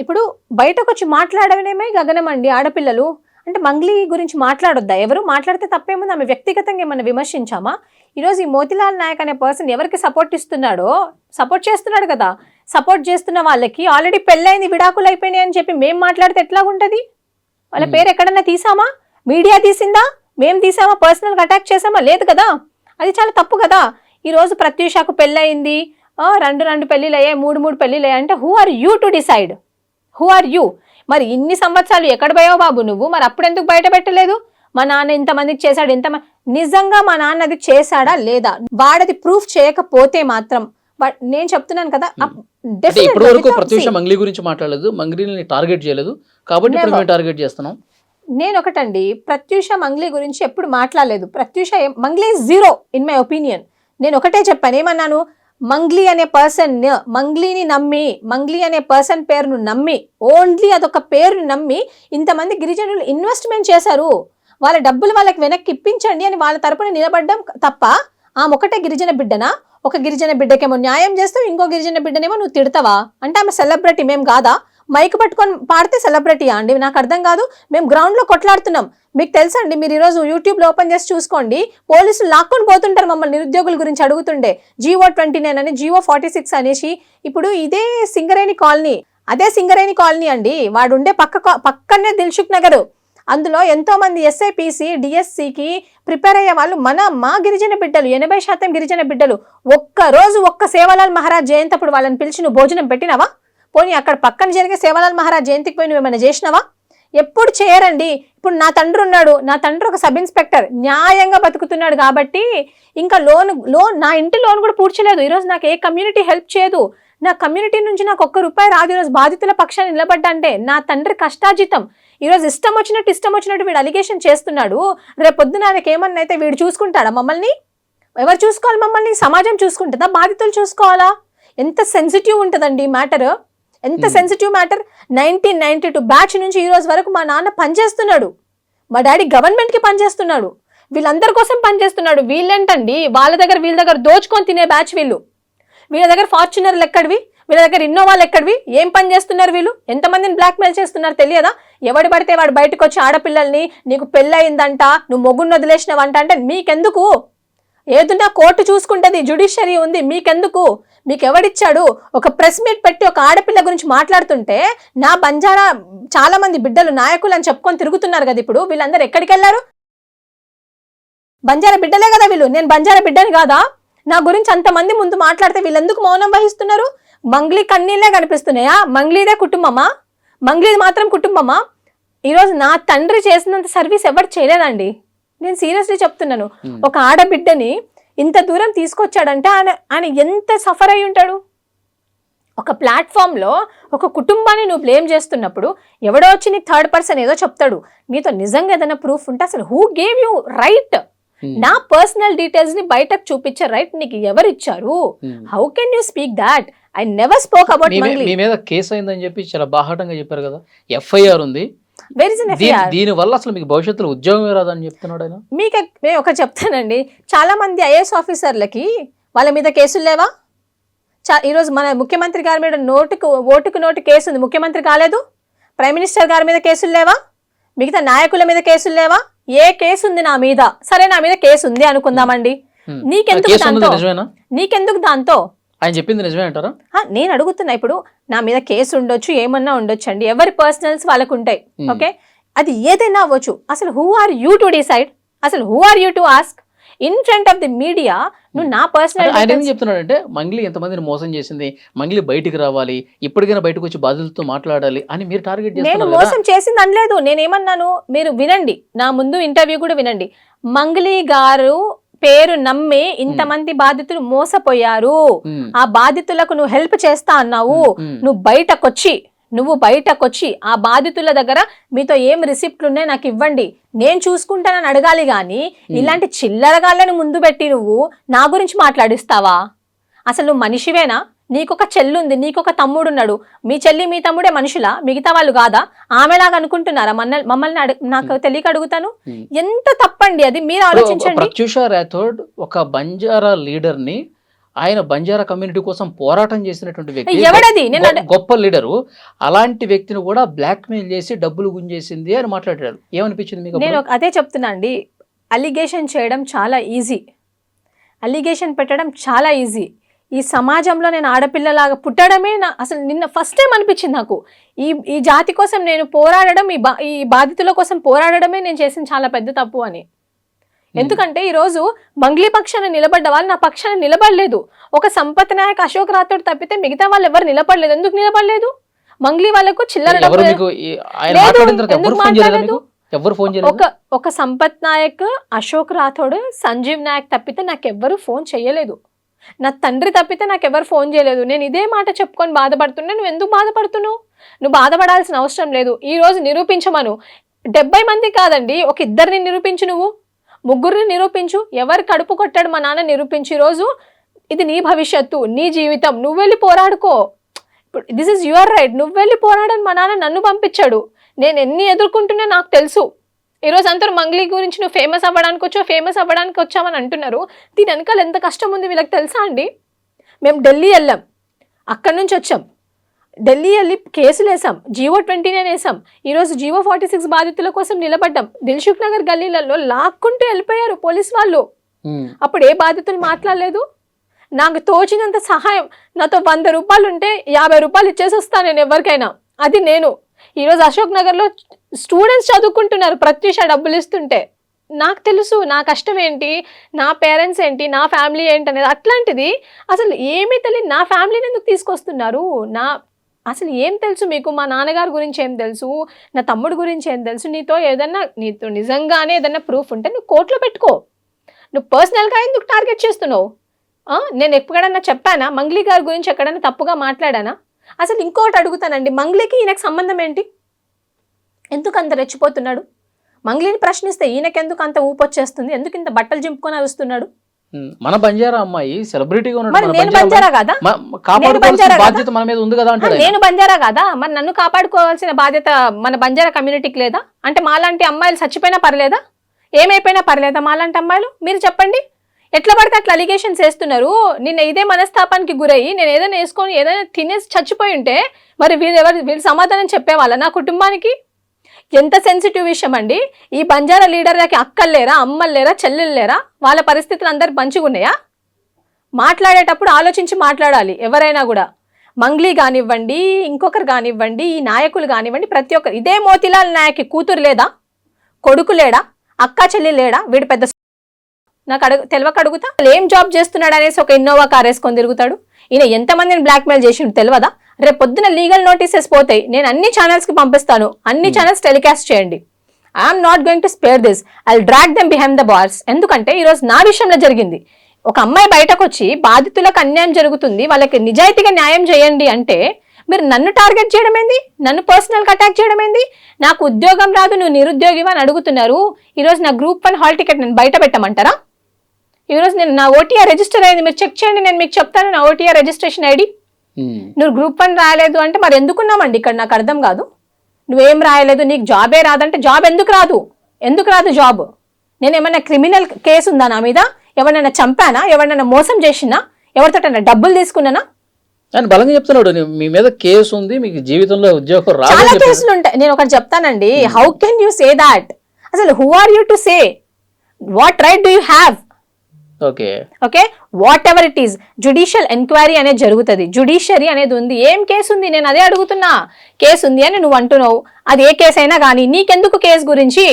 ఇప్పుడు బయటకు వచ్చి మాట్లాడడమే గగనం అండి. ఆడపిల్లలు అంటే మంగ్లీ గురించి మాట్లాడొద్దా? ఎవరు మాట్లాడితే తప్పేముంది? ఆమె వ్యక్తిగతంగా ఏమన్నా విమర్శించామా? ఈరోజు ఈ మోతిలాల్ నాయక్ అనే పర్సన్ ఎవరికి సపోర్ట్ ఇస్తున్నాడో, సపోర్ట్ చేస్తున్నాడు కదా, సపోర్ట్ చేస్తున్న వాళ్ళకి ఆల్రెడీ పెళ్ళైంది, విడాకులు అయిపోయినాయి అని చెప్పి మేము మాట్లాడితే ఎట్లా ఉంటుంది? వాళ్ళ పేరు ఎక్కడన్నా తీసామా? మీడియా తీసిందా? మేము తీసామా? పర్సనల్గా అటాక్ చేసామా? లేదు కదా. అది చాలా తప్పు కదా. ఈరోజు ప్రత్యూషకు పెళ్ళయింది, 2 పెళ్ళిళ్ళు అయ్యాయి, 3 పెళ్ళిళ్ళు అయ్యాయి అంటే who are you to decide? Who are you? మరి ఇన్ని సంవత్సరాలు ఎక్కడ పోయావు బాబు నువ్వు? మరి అప్పుడు ఎందుకు బయట పెట్టలేదు? మా నాన్న ఇంతమందికి చేశాడు, నిజంగా మా నాన్న అది చేశాడా లేదా? వాడది ప్రూఫ్ చేయకపోతే మాత్రం నేను చెప్తున్నాను కదా, ఇప్పటి వరకు ప్రత్యూష మంగ్లీ గురించి మాట్లాడలేదు, మంగ్లీని టార్గెట్ చేయలేదు, కాబట్టి ఇప్పుడు మేము టార్గెట్ చేస్తున్నాం. నేను ఒకటండి, ప్రత్యూష మంగ్లీ గురించి ఎప్పుడు మాట్లాడలేదు. Pratyusha Mangli zero in my opinion. నేను ఒకటే చెప్పాను, ఏమన్నాను? మంగ్లీ అనే పర్సన్, మంగ్లీని నమ్మి, మంగ్లీ అనే పర్సన్ పేరును నమ్మి, ఓన్లీ అదొక పేరుని నమ్మి ఇంతమంది గిరిజనులు ఇన్వెస్ట్మెంట్ చేశారు, వాళ్ళ డబ్బులు వాళ్ళకి వెనక్కి ఇప్పించండి అని వాళ్ళ తరపున నిలబడ్డం తప్ప, ఆమె ఒకటే గిరిజన బిడ్డనా? ఒక గిరిజన బిడ్డకేమో న్యాయం చేస్తావు, ఇంకో గిరిజన బిడ్డనేమో నువ్వు తిడతావా? అంటే ఆమె సెలబ్రిటీ, మేము కాదా? మైక్ పట్టుకొని పాడితే సెలబ్రిటీయా అండి? నాకు అర్థం కాదు. మేము గ్రౌండ్లో కొట్లాడుతున్నాం. మీకు తెలుసండి, మీరు ఈరోజు యూట్యూబ్లో ఓపెన్ చేసి చూసుకోండి, పోలీసులు లాక్కొని పోతుంటారు మమ్మల్ని నిరుద్యోగుల గురించి అడుగుతుండే. GO 29 అని, GO 46 అనేసి. ఇప్పుడు ఇదే సింగరేణి కాలనీ, అదే సింగరేణి కాలనీ అండి, వాడు ఉండే పక్కనే దిల్సుఖ్ నగర్. అందులో ఎంతో మంది SIPC DSCకి ప్రిపేర్ అయ్యే వాళ్ళు మా గిరిజన బిడ్డలు, 80% గిరిజన బిడ్డలు. ఒక్క సేవాలాల్ మహారాజ్ జయంతి అప్పుడు వాళ్ళని పిలిచి నువ్వు భోజనం పెట్టినావా? పోనీ అక్కడ పక్కన జరిగే సేవాలాల్ మహారాజ్ జయంతికి పోయి నువ్వు ఏమైనా చేసినావా? ఎప్పుడు చేయరండి. ఇప్పుడు నా తండ్రి ఉన్నాడు, నా తండ్రి ఒక సబ్ ఇన్స్పెక్టర్, న్యాయంగా బతుకుతున్నాడు కాబట్టి ఇంకా లోన్ నా ఇంటి లోన్ కూడా పూడ్చలేదు. ఈరోజు నాకు ఏ కమ్యూనిటీ హెల్ప్ చేయదు, నా కమ్యూనిటీ నుంచి నాకు ₹1 రాదు. ఈరోజు బాధితుల పక్షాన్ని నిలబడ్డంటే నా తండ్రి కష్టార్జితం. ఈరోజు ఇష్టం వచ్చినట్టు వీడు అలిగేషన్ చేస్తున్నాడు. రేపు పొద్దున ఆయనకి ఏమన్నా అయితే వీడు చూసుకుంటాడా మమ్మల్ని? ఎవరు చూసుకోవాలి మమ్మల్ని? సమాజం చూసుకుంటుందా? బాధితులు చూసుకోవాలా? ఎంత సెన్సిటివ్ ఉంటుందండి మ్యాటర్, ఎంత సెన్సిటివ్ మ్యాటర్. 1992 బ్యాచ్ నుంచి ఈ రోజు వరకు మా నాన్న పనిచేస్తున్నాడు, మా డాడీ గవర్నమెంట్కి పనిచేస్తున్నాడు, వీళ్ళందరి కోసం పనిచేస్తున్నాడు. వీళ్ళేంటండి వీళ్ళ దగ్గర దోచుకొని తినే బ్యాచ్ వీళ్ళు. వీళ్ళ దగ్గర ఫార్చునర్లు ఎక్కడివి? వీళ్ళ దగ్గర ఇన్నోవాలు ఎక్కడివి? ఏం పని చేస్తున్నారు వీళ్ళు? ఎంతమందిని బ్లాక్మెయిల్ చేస్తున్నారు తెలియదా? ఎవడు పడితే వాడు బయటకు వచ్చి ఆడపిల్లల్ని నీకు పెళ్ళయిందంట, నువ్వు మొగుడిని వదిలేసినవంట అంటే మీకెందుకు? ఏదున్నా కోర్టు చూసుకుంటుంది, జ్యుడిషియరీ ఉంది, మీకెందుకు? మీకు ఎవడిచ్చాడు? ఒక ప్రెస్ మీట్ పెట్టి ఒక ఆడపిల్ల గురించి మాట్లాడుతుంటే నా బంజారా చాలా మంది బిడ్డలు నాయకులు అని చెప్పుకొని తిరుగుతున్నారు కదా. ఇప్పుడు వీళ్ళందరూ ఎక్కడికి వెళ్ళారు? బంజారా బిడ్డలే కదా వీళ్ళు. నేను బంజారా బిడ్డని కాదా? నా గురించి అంతమంది ముందు మాట్లాడితే వీళ్ళెందుకు మౌనం వహిస్తున్నారు? మంగ్లీ కన్నీళ్ళే కనిపిస్తున్నాయా? మంగ్లీదే కుటుంబమా? మంగ్లీది మాత్రం కుటుంబమా? ఈరోజు నా తండ్రి చేసినంత సర్వీస్ ఎవరు చేయలేదండి. నేను సీరియస్లీ చెప్తున్నాను. ఒక ఆడబిడ్డని ఇంత దూరం తీసుకొచ్చాడంటే ఆయన ఎంత సఫర్ అయి ఉంటాడు. ఒక ప్లాట్ఫామ్లో ఒక కుటుంబాన్ని నువ్వు బ్లేమ్ చేస్తున్నప్పుడు ఎవడో వచ్చి నీ థర్డ్ పర్సన్ ఏదో చెప్తాడు. నీతో నిజంగా ఏదైనా ప్రూఫ్ ఉంటే అసలు హూ గేవ్ యూ రైట్? నా పర్సనల్ డీటెయిల్స్ ని బయటకు చూపించే రైట్ నీకు ఎవరు ఇచ్చారు? How can you speak that? I never spoke about Mangli. మీ మీద కేసు అయిందని చెప్పి చాలా బాహాటంగా చెప్పారు కదా, FIR ఉంది. దీని వల్ల అసలు మీకు భవిష్యత్తులో ఉద్యోగం రాదని చెప్తున్నాడు ఆయన. మీకు నేను ఒక చెప్తానండి, చాలా మంది IAS ఆఫీసర్లకి వాళ్ళ మీద కేసులు లేవా? ఈరోజు మన ముఖ్యమంత్రి గారి మీద ఓటుకు నోటు కేసు ఉంది, ముఖ్యమంత్రి కాలేదు. ప్రైమ్ మినిస్టర్ గారి మీద కేసులు లేవా? మిగతా నాయకుల మీద కేసులు లేవా? ఏ కేసు ఉంది నా మీద? సరే, నా మీద కేసు ఉంది అనుకుందామండి, నీకెందుకు దాంతో? ఆయన చెప్పింది నిజమే అంటారా? నేను అడుగుతున్నా. ఇప్పుడు నా మీద కేసు ఉండొచ్చు, ఏమన్నా ఉండొచ్చు అండి, ఎవరి పర్సనల్స్ వాళ్ళకు ఉంటాయి. ఓకే, అది ఏదైనా అవ్వచ్చు. అసలు who are you to decide? అసలు who are you to ask? In front of the media నువ్వు నా పర్సనల్ ఆయన ఏం చెప్తున్నాడంటే మంగ్లీ ఎంతమందిని మోసం చేసింది, మంగ్లీ బయటికి రావాలి, ఇప్పటికైనా బయటకు వచ్చి బాధితులతో మాట్లాడాలి అని మీరు టార్గెట్ నేను చేస్తున్నారు మోసం చేసింది అనలేదు. నేనేమన్నాను, మీరు వినండి, నా ముందు ఇంటర్వ్యూ కూడా వినండి. మంగ్లీ గారు పేరు నమ్మి ఇంతమంది బాధితులు మోసపోయారు, ఆ బాధితులకు నువ్వు హెల్ప్ చేస్తా అన్నావు, నువ్వు బయటకొచ్చి ఆ బాధితుల దగ్గర మీతో ఏం రిసిప్ట్లు ఉన్నాయి నాకు ఇవ్వండి, నేను చూసుకుంటానని అడగాలి గాని ఇలాంటి చిల్లరగాళ్ళని ముందు పెట్టి నువ్వు నా గురించి మాట్లాడిస్తావా? అసలు నువ్వు మనిషివేనా? నీకొక చెల్లుంది, నీకొక తమ్ముడున్నాడు, మీ చెల్లి మీ తమ్ముడే మనుషులా, మిగతా వాళ్ళు కాదా? ఆమెలాగా అనుకుంటున్నారా మమ్మల్ని? నాకు తెలియక అడుగుతాను, ఎంత తప్పండి అది, మీరు ఆలోచించండి. ప్రత్యూష రాథోడ్ ఒక బంజారా లీడర్ ని, ఆయన బంజారా కమ్యూనిటీ కోసం పోరాటం చేసినటువంటి వ్యక్తి, ఎవడది? గొప్ప లీడరు, అలాంటి వ్యక్తిని కూడా బ్లాక్ మెయిల్ చేసి డబ్బులు గుంజేసింది అని మాట్లాడారు. ఏమనిపించింది మీకు? నేను అదే చెప్తున్నా అండి, అలిగేషన్ చేయడం చాలా ఈజీ, అలిగేషన్ పెట్టడం చాలా ఈజీ. ఈ సమాజంలో నేను ఆడపిల్లలాగా పుట్టడమే అసలు నిన్న ఫస్ట్ టైం అనిపించింది నాకు. ఈ జాతి కోసం నేను పోరాడడం, ఈ బాధితుల కోసం పోరాడడమే నేను చేసిన చాలా పెద్ద తప్పు అని. ఎందుకంటే ఈరోజు మంగ్లీ పక్షాన నిలబడ్డ వాళ్ళు నా పక్షాన నిలబడలేదు. ఒక సంపత్ నాయక్, అశోక్ రాథోడ్ తప్పితే మిగతా వాళ్ళు ఎవరు నిలబడలేదు. ఎందుకు నిలబడలేదు? మంగ్లీ వాళ్ళకు చిల్లర ఒక సంపత్ నాయక్, అశోక్ రాథోడ్, సంజీవ్ నాయక్ తప్పితే నాకెవ్వరు ఫోన్ చేయలేదు. నా తండ్రి తప్పితే నాకెవరు ఫోన్ చేయలేదు. నేను ఇదే మాట చెప్పుకొని బాధపడుతున్నా. నువ్వు ఎందుకు బాధపడుతున్నావు? నువ్వు బాధపడాల్సిన అవసరం లేదు. ఈ రోజు నిరూపించమను. 70 మంది కాదండి, ఒక 2 నిరూపించు, నువ్వు 3 నిరూపించు. ఎవరు కడుపు కొట్టాడు మా నాన్న నిరూపించు. ఈరోజు ఇది నీ భవిష్యత్తు, నీ జీవితం, నువ్వు వెళ్ళి పోరాడుకో. ఇప్పుడు దిస్ ఇస్ యువర్ రైట్. నువ్వు వెళ్ళి పోరాడని మా నాన్న నన్ను పంపించాడు. నేను ఎన్ని ఎదుర్కొంటున్నా నాకు తెలుసు. ఈరోజు అందరూ మంగ్లీ గురించి నువ్వు ఫేమస్ అవ్వడానికి వచ్చామని అంటున్నారు. దీని వెనకాల ఎంత కష్టం ఉంది వీళ్ళకి తెలుసా అండి? మేము ఢిల్లీ వెళ్ళాం, అక్కడి నుంచి వచ్చాం, ఢిల్లీ వెళ్ళి కేసులు వేసాం, జీవో 29 వేసాం. ఈరోజు జీవో 46 బాధితుల కోసం నిలబడ్డాం. దిల్సుఖ్ నగర్ గల్లీలలో లాక్కుంటూ వెళ్ళిపోయారు పోలీస్ వాళ్ళు. అప్పుడు ఏ బాధితులు మాట్లాడలేదు. నాకు తోచినంత సహాయం, నాతో 100 రూపాయలు ఉంటే 50 రూపాయలు ఇచ్చేసి వస్తాను నేను ఎవరికైనా. అది నేను. ఈరోజు అశోక్ నగర్లో స్టూడెంట్స్ చదువుకుంటున్నారు, ప్రత్యూష డబ్బులు ఇస్తుంటే. నాకు తెలుసు నా కష్టం ఏంటి, నా పేరెంట్స్ ఏంటి, నా ఫ్యామిలీ ఏంటి అనేది. అట్లాంటిది అసలు ఏమీ తెలియదు నా ఫ్యామిలీని ఎందుకు తీసుకొస్తున్నారు? అసలు ఏం తెలుసు మీకు? మా నాన్నగారి గురించి ఏం తెలుసు, నా తమ్ముడు గురించి ఏం తెలుసు? నీతో నిజంగానే ఏదన్నా ప్రూఫ్ ఉంటే నువ్వు కోర్టులో పెట్టుకో. నువ్వు పర్సనల్గా ఎందుకు టార్గెట్ చేస్తున్నావు? నేను ఎక్కడన్నా చెప్పానా? మంగ్లీ గారి గురించి ఎక్కడన్నా తప్పుగా మాట్లాడానా? అసలు ఇంకోటి అడుగుతానండి, మంగ్లీకి ఈయనకు సంబంధం ఏంటి? ఎందుకు అంత రెచ్చిపోతున్నాడు? మంగ్లీని ప్రశ్నిస్తే ఈయనకెందుకు అంత ఊపొచ్చేస్తుంది? ఎందుకు ఇంత బట్టలు చింపుకొని అరుస్తున్నాడు? మన బంజారా అమ్మాయి సెలబ్రిటీగా నేను బంజారా కాదా? నేను బంజారా కాదా? మరి నన్ను కాపాడుకోవాల్సిన బాధ్యత మన బంజారా కమ్యూనిటీకి లేదా? అంటే మాలాంటి అమ్మాయిలు చచ్చిపోయినా పర్లేదా, ఏమైపోయినా పర్లేదా మాలాంటి అమ్మాయిలు? మీరు చెప్పండి. ఎట్లా పడితే అట్లా అలిగేషన్స్ వేస్తున్నారు. నిన్న ఇదే మనస్తాపానికి గురయ్యి నేను ఏదైనా వేసుకొని ఏదైనా తినేసి చచ్చిపోయి ఉంటే మరి వీళ్ళు సమాధానం చెప్పేవాళ్ళ నా కుటుంబానికి? ఎంత సెన్సిటివ్ విషయం అండి. ఈ బంజారా లీడర్లకి అక్కలు లేరా, అమ్మలు లేరా, చెల్లెలు లేరా? వాళ్ళ పరిస్థితులు అందరు మంచిగా ఉన్నాయా? మాట్లాడేటప్పుడు ఆలోచించి మాట్లాడాలి ఎవరైనా కూడా. మంగ్లీ కానివ్వండి, ఇంకొకరు కానివ్వండి, ఈ నాయకులు కానివ్వండి, ప్రతి ఒక్కరు. ఇదే మోతిలాల్ నాయక్ కూతురు లేదా, కొడుకు లేడా, అక్క చెల్లి లేడా? వీడు పెద్ద నాకు తెలియక అడుగుతా. ఏం జాబ్ చేస్తున్నాడు అనేసి ఒక ఇన్నోవా కార్ వేసుకొని తిరుగుతాడు. ఈయన ఎంతమందిని బ్లాక్మెయిల్ చేసిండు తెలియదా? రేపు పొద్దున లీగల్ నోటీసెస్ పోతాయి, నేను అన్ని ఛానల్స్కి పంపిస్తాను, అన్ని ఛానల్స్ టెలికాస్ట్ చేయండి. I'm not going to spare this, I will drag them behind the bars. ఎందుకంటే ఈరోజు నా విషయంలో జరిగింది. ఒక అమ్మాయి బయటకు వచ్చి బాధితులకు అన్యాయం జరుగుతుంది, వాళ్ళకి నిజాయితీగా న్యాయం చేయండి అంటే మీరు నన్ను టార్గెట్ చేయడం ఏంది? నన్ను పర్సనల్గా అటాక్ చేయడం ఏంది? నాకు ఉద్యోగం రాదు, నువ్వు నిరుద్యోగివా అని అడుగుతున్నారు. ఈరోజు నా గ్రూప్ 1 హాల్ టికెట్ నేను బయట పెట్టమంటారా? ఈరోజు నేను నా ఓటీఆర్ రిజిస్టర్ అయింది, మీరు చెక్ చేయండి, నేను మీకు చెప్తాను నా ఓటీఆర్ రిజిస్ట్రేషన్ ఐడి. నువ్వు గ్రూప్ 1 రాయలేదు అంటే మరి ఎందుకున్నామండి ఇక్కడ? నాకు అర్థం కాదు. నువ్వేం రాయలేదు, నీకు జాబే రాదంటే జాబ్ ఎందుకు రాదు జాబ్? నేను ఏమన్నా క్రిమినల్ కేసు ఉందా నా మీద? ఎవరినైనా చంపానా? ఎవరినైనా మోసం చేసినా? ఎవరితోటైనా డబ్బులు తీసుకున్నానా? అని బలంగా చెప్తున్నాడు, మీ మీద కేసు ఉంది, మీకు జీవితంలో ఉద్యోగం రాదు. చాలా కేసులు ఉంటాయి. నేను ఒకటి చెప్తానండి, how can you say that? అసలు who are you to say? What right do you have? Okay, whatever it is, judicial enquiry అనేది జరుగుతుంది, జ్యుడిషియరీ అనేది ఉంది. ఏం కేసు ఉంది? నేను అదే అడుగుతున్నా. కేసు ఉంది అని నువ్వు అంటున్నావు, అది ఏ కేసు అయినా కానీ నీకెందుకు కేసు గురించి?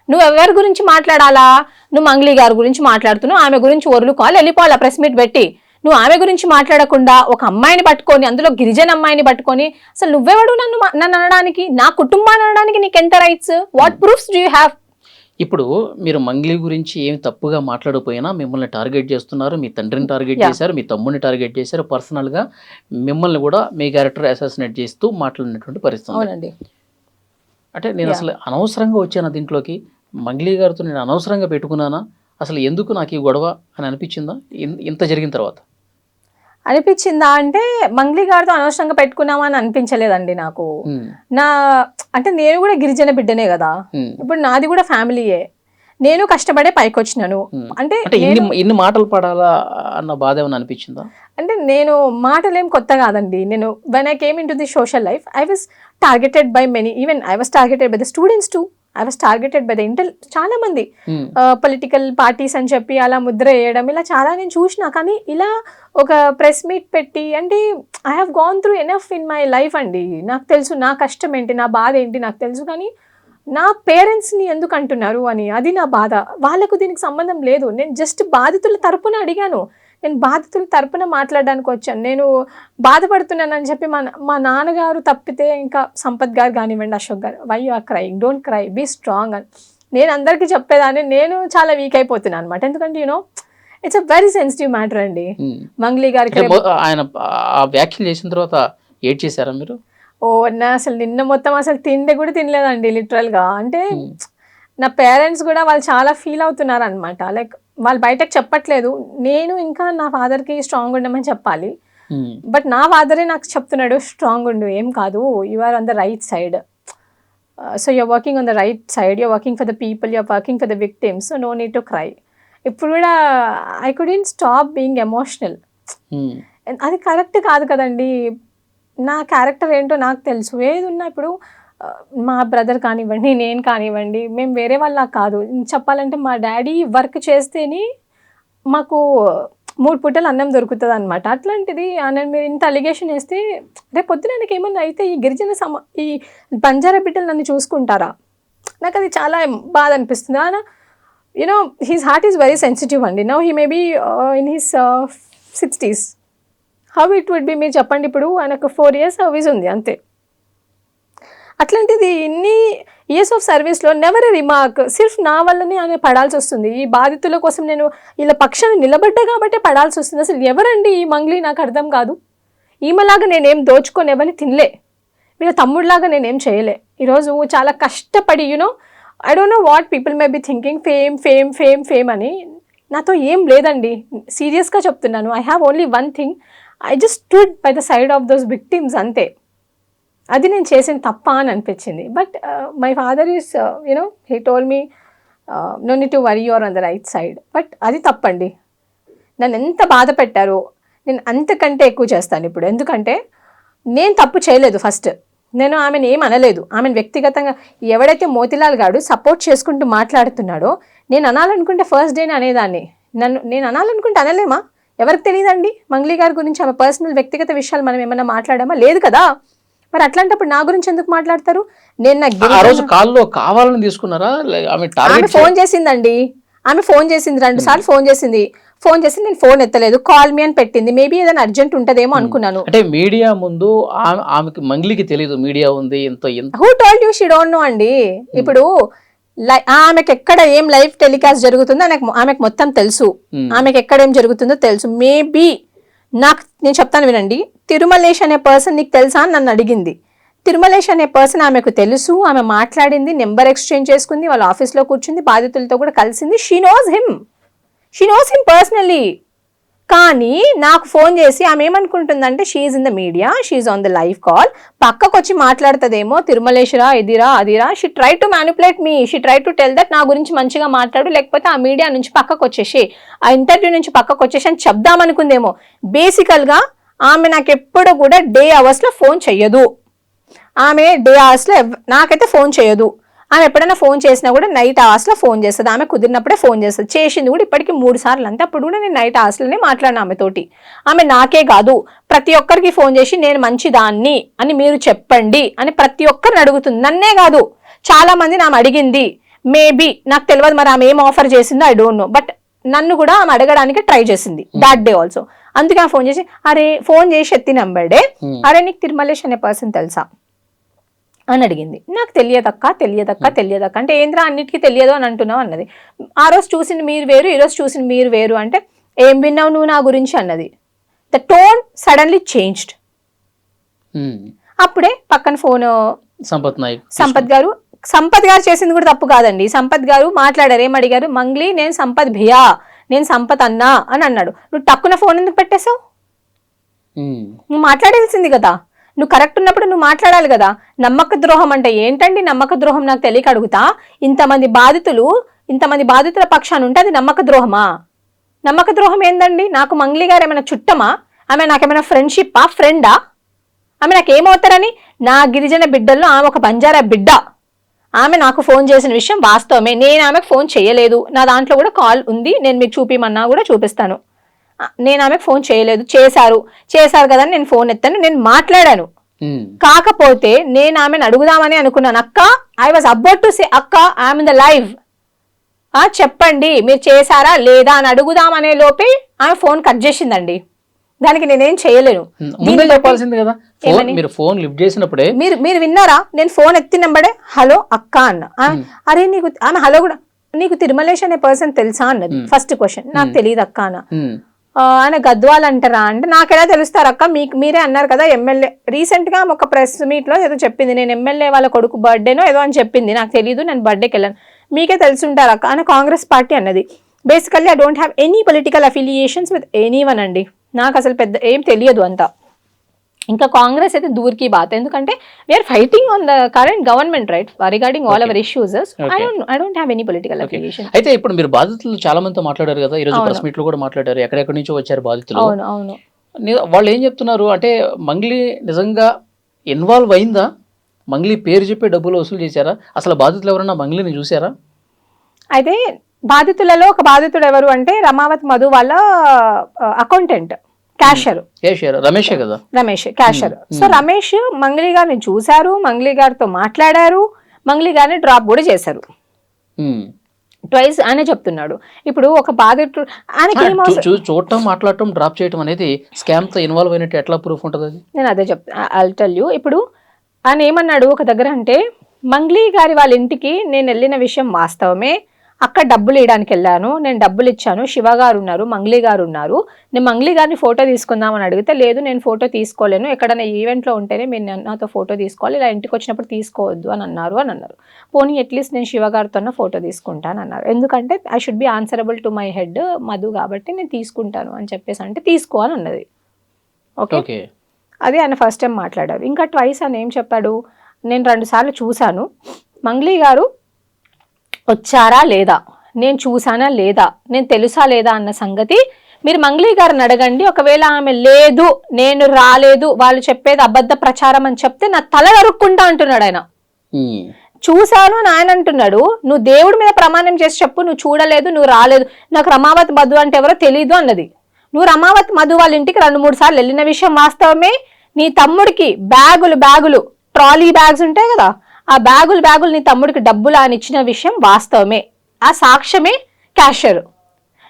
నువ్వు ఎవరి గురించి మాట్లాడాలా? నువ్వు మంగ్లీ గారి గురించి మాట్లాడుతున్నావు, ఆమె గురించి ఒరులుకోవాలి, వెళ్ళిపోవాలా ప్రెస్ మీట్ పెట్టి. నువ్వు ఆమె గురించి మాట్లాడకుండా ఒక అమ్మాయిని పట్టుకొని, అందులో గిరిజన అమ్మాయిని పట్టుకొని, అసలు నువ్వెవడు నన్ను అనడానికి? నా కుటుంబాన్ని అనడానికి నీకు ఎంత rights? What proofs do you have? ఇప్పుడు మీరు మంగ్లీ గురించి ఏమి తప్పుగా మాట్లాడకపోయినా మిమ్మల్ని టార్గెట్ చేస్తున్నారు, మీ తండ్రిని టార్గెట్ చేశారు, మీ తమ్ముడిని టార్గెట్ చేశారు, పర్సనల్గా మిమ్మల్ని కూడా మీ క్యారెక్టర్ అసాసినేట్ చేస్తూ మాట్లాడినటువంటి పరిస్థితి. అవునండి. అంటే నేను అసలు అనవసరంగా వచ్చాను దీంట్లోకి, మంగ్లీ గారితో నేను అనవసరంగా పెట్టుకున్నానా, అసలు ఎందుకు నాకు ఈ గొడవ అని అనిపించిందా ఇంత జరిగిన తర్వాత? అనిపించిందా అంటే మంగ్లీ గారితో అనవసరంగా పెట్టుకున్నామా అని అనిపించలేదండి నాకు. నా అంటే నేను కూడా గిరిజన బిడ్డనే కదా, ఇప్పుడు నాది కూడా ఫ్యామిలీయే, నేను కష్టపడే పైకి వచ్చినాను. అంటే ఇన్ని మాటలు పడాలా అన్న బాధ ఏమైనా అనిపించిందా? అంటే నేను మాటలేం కొత్త కాదండి. నేను when I came into the social life, I was targeted by many, even I was targeted by the students too. I was targeted by the చాలా మంది పొలిటికల్ పార్టీస్ అని చెప్పి అలా ముద్ర వేయడం, ఇలా చాలా నేను చూసినా. కానీ ఇలా ఒక ప్రెస్ మీట్ పెట్టి, అంటే I have gone through enough in my life అండి. నాకు తెలుసు నా కష్టం ఏంటి, నా బాధ ఏంటి నాకు తెలుసు. కానీ నా పేరెంట్స్ని ఎందుకు అంటున్నారు అని, అది నా బాధ. వాళ్ళకు దీనికి సంబంధం లేదు. నేను జస్ట్ బాధితుల తరపున అడిగాను, నేను బాధితుల తరపున మాట్లాడడానికి వచ్చాను. నేను బాధపడుతున్నానని చెప్పి మా నాన్నగారు తప్పితే, ఇంకా సంపత్ గారు కానివ్వండి, అశోక్ గారు, why you are crying, don't cry, be strong అని నేను అందరికీ చెప్పేదాన్ని. నేను చాలా వీక్ అయిపోతున్నాను అనమాట. ఎందుకంటే you know it's a very sensitive matter అండి. మంగ్లీ గారికి ఆయన వ్యాఖ్యలు చేసిన తర్వాత ఏడ్ చేశారా మీరు? ఓ నా అసలు నిన్న మొత్తం అసలు తిండి కూడా తినలేదండి లిటరల్గా. అంటే నా పేరెంట్స్ కూడా వాళ్ళు చాలా ఫీల్ అవుతున్నారు అనమాట. లైక్ వాళ్ళు బయటకు చెప్పట్లేదు, నేను ఇంకా నా ఫాదర్కి స్ట్రాంగ్ ఉండమని చెప్పాలి. బట్ నా ఫాదరే నాకు చెప్తున్నాడు, స్ట్రాంగ్ ఉండు, ఏం కాదు, you are on the right side, so you're working on the right side, you're working for the people, you're working for the victims, so no need to cry. ఇప్పుడు కూడా I couldn't stop being emotional. అది correct కాదు కదండి. నా character ఏంటో నాకు తెలుసు. ఏది ఉన్నా ఇప్పుడు మా బ్రదర్ కానివ్వండి, నేను కానివ్వండి, మేము వేరే వాళ్ళ కాదు. చెప్పాలంటే మా డాడీ వర్క్ చేస్తేనే మాకు 3 పూటలు అన్నం దొరుకుతుంది అనమాట. అట్లాంటిది నేను మీరు ఇంత అలిగేషన్ వేస్తే రేపు పొద్దున నాకు ఏమన్నా అయితే ఈ గిరిజన ఈ బంజారా బిడ్డలు నన్ను చూసుకుంటారా? నాకు అది చాలా బాధ అనిపిస్తుంది. ఆయన you know his heart is very sensitive అండి. Now he may be in his 60s. How it would be, మీరు చెప్పండి. ఇప్పుడు ఆయనకు 4 years సర్వీస్ ఉంది అంతే. అట్లాంటిది ఇన్ని ఇయర్స్ ఆఫ్ సర్వీస్లో నెవర్ ఎ రిమార్క్, సిర్ఫ్ నా వల్లనే ఆయన పడాల్సి వస్తుంది. ఈ బాధితుల కోసం నేను ఇలా పక్షాన్ని నిలబడ్డా కాబట్టి పడాల్సి వస్తుంది. అసలు ఎవరండి ఈ మంగ్లీ నాకు అర్థం కాదు. ఈమెలాగా నేనేం దోచుకొని ఎవరిని తినలే, వీళ్ళ తమ్ముడిలాగా నేనేం చేయలే. ఈరోజు చాలా కష్టపడి you know I don't know what people may be thinking, fame fame fame fame అని. నాతో ఏం లేదండి, సీరియస్గా చెప్తున్నాను. I have only one thing, I just stood by the side of those victims అంతే. అది నేను చేసిన తప్ప అని అనిపించింది. But my father is you know he told me no need to worry you're on the right side. But అది తప్పండి. నన్ను ఎంత బాధ పెట్టారో నేను అంతకంటే ఎక్కువ చేస్తాను ఇప్పుడు. ఎందుకంటే నేను తప్పు చేయలేదు. ఫస్ట్ నేను ఆమెను ఏం అనలేదు. ఆమెను వ్యక్తిగతంగా ఎవడైతే మోతిలాల్ గాడు సపోర్ట్ చేసుకుంటూ మాట్లాడుతున్నాడో, నేను అనాలనుకుంటే ఫస్ట్ డేనే అనేదాన్ని. నేను అనాలనుకుంటే అనలేమా? ఎవరికి తెలియదండి మంగ్లీ గారి గురించి? ఆమె పర్సనల్ వ్యక్తిగత విషయాలు మనం ఏమన్నా మాట్లాడామా? లేదు కదా. మరి అట్లాంటప్పుడు నా గురించి ఎందుకు మాట్లాడతారు? నేను కావాలని తీసుకున్నారా? ఆమె ఫోన్ చేసిందండి, ఆమె ఫోన్ చేసింది 2 సార్లు ఫోన్ చేసింది. నేను ఫోన్ ఎత్తలేదు, కాల్ మీ అని పెట్టింది. మేబీ ఏదైనా అర్జెంట్ ఉంటదేమో అనుకున్నాను. అంటే మీడియా ముందు ఆమెకి మంగ్లీకి తెలియదు మీడియా ఉంది. Who told you she don't know అండి. ఇప్పుడు ఆమెకి ఎక్కడ ఏం లైవ్ టెలికాస్ట్ జరుగుతుందో ఆమెకు మొత్తం తెలుసు. ఆమెకి ఎక్కడ ఏం జరుగుతుందో తెలుసు. మేబీ నేను చెప్తాను వినండి. తిరుమలేష్ అనే పర్సన్ నీకు తెలుసా అని నన్ను అడిగింది. తిరుమలేష్ అనే పర్సన్ ఆమెకు తెలుసు, ఆమె మాట్లాడింది, నెంబర్ ఎక్స్చేంజ్ చేసుకుంది, వాళ్ళ ఆఫీస్లో కూర్చుంది, బాధితులతో కూడా కలిసింది. She knows him personally. కానీ నాకు ఫోన్ చేసి ఆమె ఏమనుకుంటుందంటే she in the media, she on the live call, పక్కకు వచ్చి మాట్లాడుతుందేమో, తిరుమలేశ్వరా ఇదిరా అదిరా. She try to manipulate me, she try to tell that నా గురించి మంచిగా మాట్లాడు, లేకపోతే ఆ మీడియా నుంచి పక్కకు వచ్చేసి, ఆ ఇంటర్వ్యూ నుంచి పక్కకు వచ్చేసి అని చెప్దామనుకుందేమో. బేసికల్గా ఆమె నాకు ఎప్పుడు కూడా డే అవర్స్లో ఫోన్ చెయ్యదు. ఆమె డే అవర్స్లో నాకైతే ఫోన్ చేయదు. ఆమె ఎప్పుడైనా ఫోన్ చేసినా కూడా నైట్ అవర్స్లో ఫోన్ చేస్తుంది. ఆమె కుదిరినప్పుడే ఫోన్ చేస్తుంది. చేసింది కూడా ఇప్పటికి 3 సార్లు అంతే. అప్పుడు కూడా నేను నైట్ అవర్స్లోనే మాట్లాడిన ఆమెతోటి. ఆమె నాకే కాదు ప్రతి ఒక్కరికి ఫోన్ చేసి నేను మంచిదాన్ని అని మీరు చెప్పండి అని ప్రతి ఒక్కరిని అడుగుతుంది. నన్నే కాదు చాలా మంది ఆమె అడిగింది. మేబీ నాకు తెలియదు మరి ఆమె ఏం ఆఫర్ చేసిందో ఐ డోంట్ నో, బట్ నన్ను కూడా ఆమె అడగడానికి ట్రై చేసింది దాట్ డే ఆల్సో. అందుకే ఆమె ఫోన్ చేసి ఫోన్ చేసి ఎత్తి నంబర్డే, అరే నీకు తిరుమలేష్ అనే పర్సన్ తెలుసా అని అడిగింది. నాకు తెలియదక్క అంటే ఏంద్రా అన్నిటికీ తెలియదు అని అంటున్నావు అన్నది. ఆ రోజు చూసింది మీరు వేరు, ఈ రోజు చూసింది మీరు వేరు అంటే ఏం విన్నావు నువ్వు నా గురించి అన్నది. The tone suddenly changed. అప్పుడే పక్కన ఫోన్ సంపత్ గారు చేసింది కూడా తప్పు కాదండి. సంపత్ గారు మాట్లాడారు, ఏం అడిగారు, మంగ్లీ నేను సంపత్ భయ్యా, నేను సంపత్ అన్నా అని అన్నాడు. నువ్వు టక్కున ఫోన్ ఎందుకు పెట్టేశావు? నువ్వు మాట్లాడాల్సింది కదా, నువ్వు కరెక్ట్ ఉన్నప్పుడు నువ్వు మాట్లాడాలి కదా. నమ్మక ద్రోహం అంటే ఏంటండి? నమ్మక ద్రోహం నాకు తెలియక అడుగుతా. ఇంతమంది బాధితుల పక్షాన్ని ఉంటే అది నమ్మక ద్రోహమా? నమ్మక ద్రోహం ఏందండి? నాకు మంగ్లీ గారు ఏమైనా చుట్టమా? ఆమె నాకేమైనా ఫ్రెండ్షిప్పా, ఫ్రెండా? ఆమె నాకేమవుతారని? నా గిరిజన బిడ్డల్లో ఆమె ఒక బంజారా బిడ్డ. ఆమె నాకు ఫోన్ చేసిన విషయం వాస్తవమే. నేను ఆమెకు ఫోన్ చేయలేదు, నా దాంట్లో కూడా కాల్ ఉంది, నేను మీకు చూపిమన్నా కూడా చూపిస్తాను. నేను ఆమెకు ఫోన్ చేయలేదు. చేశారు కదా నేను ఫోన్ ఎత్తాను, నేను మాట్లాడాను. కాకపోతే నేను ఆమెను అడుగుదామని అనుకున్నాను. అక్క, I was about to say అక్క ఐఎమ్ ఇన్ ద లైవ్, చెప్పండి మీరు చేశారా లేదా అని అడుగుదామనే లోపే ఆమె ఫోన్ కట్ చేసిందండి. దానికి నేనేం చేయలేను. చెప్పాల్సింది కదా, మీరు ఫోన్ లిఫ్ట్ చేసినప్పుడే మీరు విన్నారా? నేను ఫోన్ ఎత్తినప్పుడే హలో అక్క అన్న. అరే నీకు ఆమె హలో కూడా, నీకు తిరుమలేష్ అనే పర్సన్ తెలుసా అన్నది. ఫస్ట్ క్వశ్చన్, నాకు తెలియదు అక్క అన్న. ఆయన గద్వాల్ అంటారా అంటే నాకెలా తెలుస్తారు అక్క, మీరే అన్నారు కదా ఎమ్మెల్యే. రీసెంట్ గా ఒక ప్రెస్ మీట్ లో ఏదో చెప్పింది, నేను ఎమ్మెల్యే వాళ్ళ కొడుకు బర్త్డేనో ఏదో అని చెప్పింది, నాకు తెలియదు, నేను బర్త్డేకి వెళ్ళాను. మీకే తెలుసుంటారు అక్క అని కాంగ్రెస్ పార్టీ అన్నది. Basically I don't have any political affiliations with anyone అండి. నాకు అసలు పెద్ద ఏం తెలియదు అంతా. ఇంకా కాంగ్రెస్ అయితే దూర్కి బాత్, ఎందుకంటే we're fighting on the current government right regarding all our issues. I don't have any political affiliation. అయితే ఇప్పుడు మీరు బాధితులు చాలా మందితో మాట్లాడారు కదా, ఈ రోజు ప్రెస్ మీట్ లో కూడా మాట్లాడారు, ఎక్కడెక్కడి నుంచో వచ్చారు బాధితులు. అవును. వాళ్ళు ఏం చెప్తున్నారు అంటే, మంగ్లీ నిజంగా ఇన్వాల్వ్ అయిందా? మంగ్లీ పేరు చెప్పి డబ్బులు వసూలు చేశారా? అసలు బాధితులు ఎవరన్నా మంగ్లీని చూసారా? అయితే బాధితులలో ఒక బాధితుడు ఎవరు అంటే రమావత్ మధు వాళ్ళ అకౌంటెంట్, క్యాషియర్ రమేషే కదా, రమేష్ క్యాషియర్. సో రమేష్ మంగ్లీ గారిని చూశారు, మంగ్లీ గారితో మాట్లాడారు, మంగ్లీ గారిని డ్రాప్ కూడా చేశారు ట్వైస్ ఆయన చెప్తున్నాడు. ఇప్పుడు ఒక బాధితుడు ఆయనకి చూడటం, మాట్లాడటం, డ్రాప్ చేయడం అనేది స్కామ్ తో ఇన్వాల్వ్ అయినట్టు ఎట్లా ప్రూఫ్ ఉంటుంది? అది నేను అదే చెప్తాను, ఐల్ టెల్ యూ. ఇప్పుడు ఆయన ఏమన్నాడు ఒక దగ్గర అంటే, మంగ్లీ గారి వాళ్ళ ఇంటికి నేను వెళ్ళిన విషయం వాస్తవమే, అక్కడ డబ్బులు ఇవ్వడానికి వెళ్ళాను, నేను డబ్బులు ఇచ్చాను, శివ గారు ఉన్నారు, మంగ్లీ గారు ఉన్నారు, నేను మంగ్లీ గారిని ఫోటో తీసుకుందామని అడిగితే లేదు నేను ఫోటో తీసుకోలేను, ఎక్కడైనా ఈవెంట్లో ఉంటేనే మీరు నాతో ఫోటో తీసుకోవాలి, ఇలా ఇంటికి వచ్చినప్పుడు తీసుకోవద్దు అని అన్నారు. పోనీ అట్లీస్ట్ నేను శివ గారితో ఫోటో తీసుకుంటాను అన్నారు. ఎందుకంటే I should be answerable to my head Madhu కాబట్టి నేను తీసుకుంటాను అని చెప్పేసి అంటే తీసుకో అని అన్నది. ఓకే, అది ఆయన ఫస్ట్ టైం మాట్లాడారు. ఇంకా ట్వైస్ అని ఏం చెప్పాడు, నేను 2 సార్లు చూశాను, మంగ్లీ గారు వచ్చారా లేదా, నేను చూసానా లేదా, నేను తెలుసా లేదా అన్న సంగతి మీరు మంగ్లీ గారిని అడగండి. ఒకవేళ ఆమె లేదు, నేను రాలేదు, వాళ్ళు చెప్పేది అబద్ధ ప్రచారం అని చెప్తే నా తల నరుక్కుంటా అంటున్నాడు ఆయన. చూశాను అని ఆయన అంటున్నాడు. నువ్వు దేవుడి మీద ప్రమాణం చేసి చెప్పు, నువ్వు చూడలేదు, నువ్వు రాలేదు, నాకు రమావత్ మధు అంటే ఎవరో తెలీదు అన్నది. నువ్వు రమావత్ మధు వాళ్ళ ఇంటికి 2-3 సార్లు వెళ్ళిన విషయం వాస్తవమే. నీ తమ్ముడికి బ్యాగులు ట్రాలీ బ్యాగ్స్ ఉంటాయి కదా, ఆ బ్యాగులు నీ తమ్ముడికి డబ్బులు అని ఇచ్చిన విషయం వాస్తవమే. ఆ సాక్ష్యమే క్యాషియర్.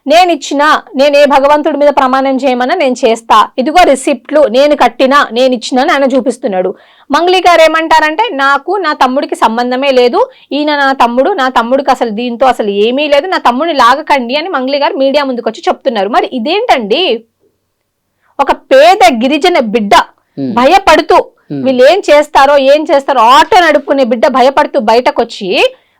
నేను ఏ భగవంతుడి మీద ప్రమాణం చేయమన్నా నేను చేస్తా, ఇదిగో రిసిప్ట్లు, నేను కట్టినా, నేను ఇచ్చినా ఆయన చూపిస్తున్నాడు. మంగ్లీ గారు ఏమంటారంటే, నాకు నా తమ్ముడికి సంబంధమే లేదు, ఈయన నా తమ్ముడికి అసలు దీంతో అసలు ఏమీ లేదు, నా తమ్ముడిని లాగకండి అని మంగ్లీ గారు మీడియా ముందుకు వచ్చి చెప్తున్నారు. మరి ఇదేంటండి? ఒక పేద గిరిజన బిడ్డ భయపడుతూ వీళ్ళు ఏం చేస్తారో ఆటో నడుపుకునే బిడ్డ భయపడుతూ బయటకు వచ్చి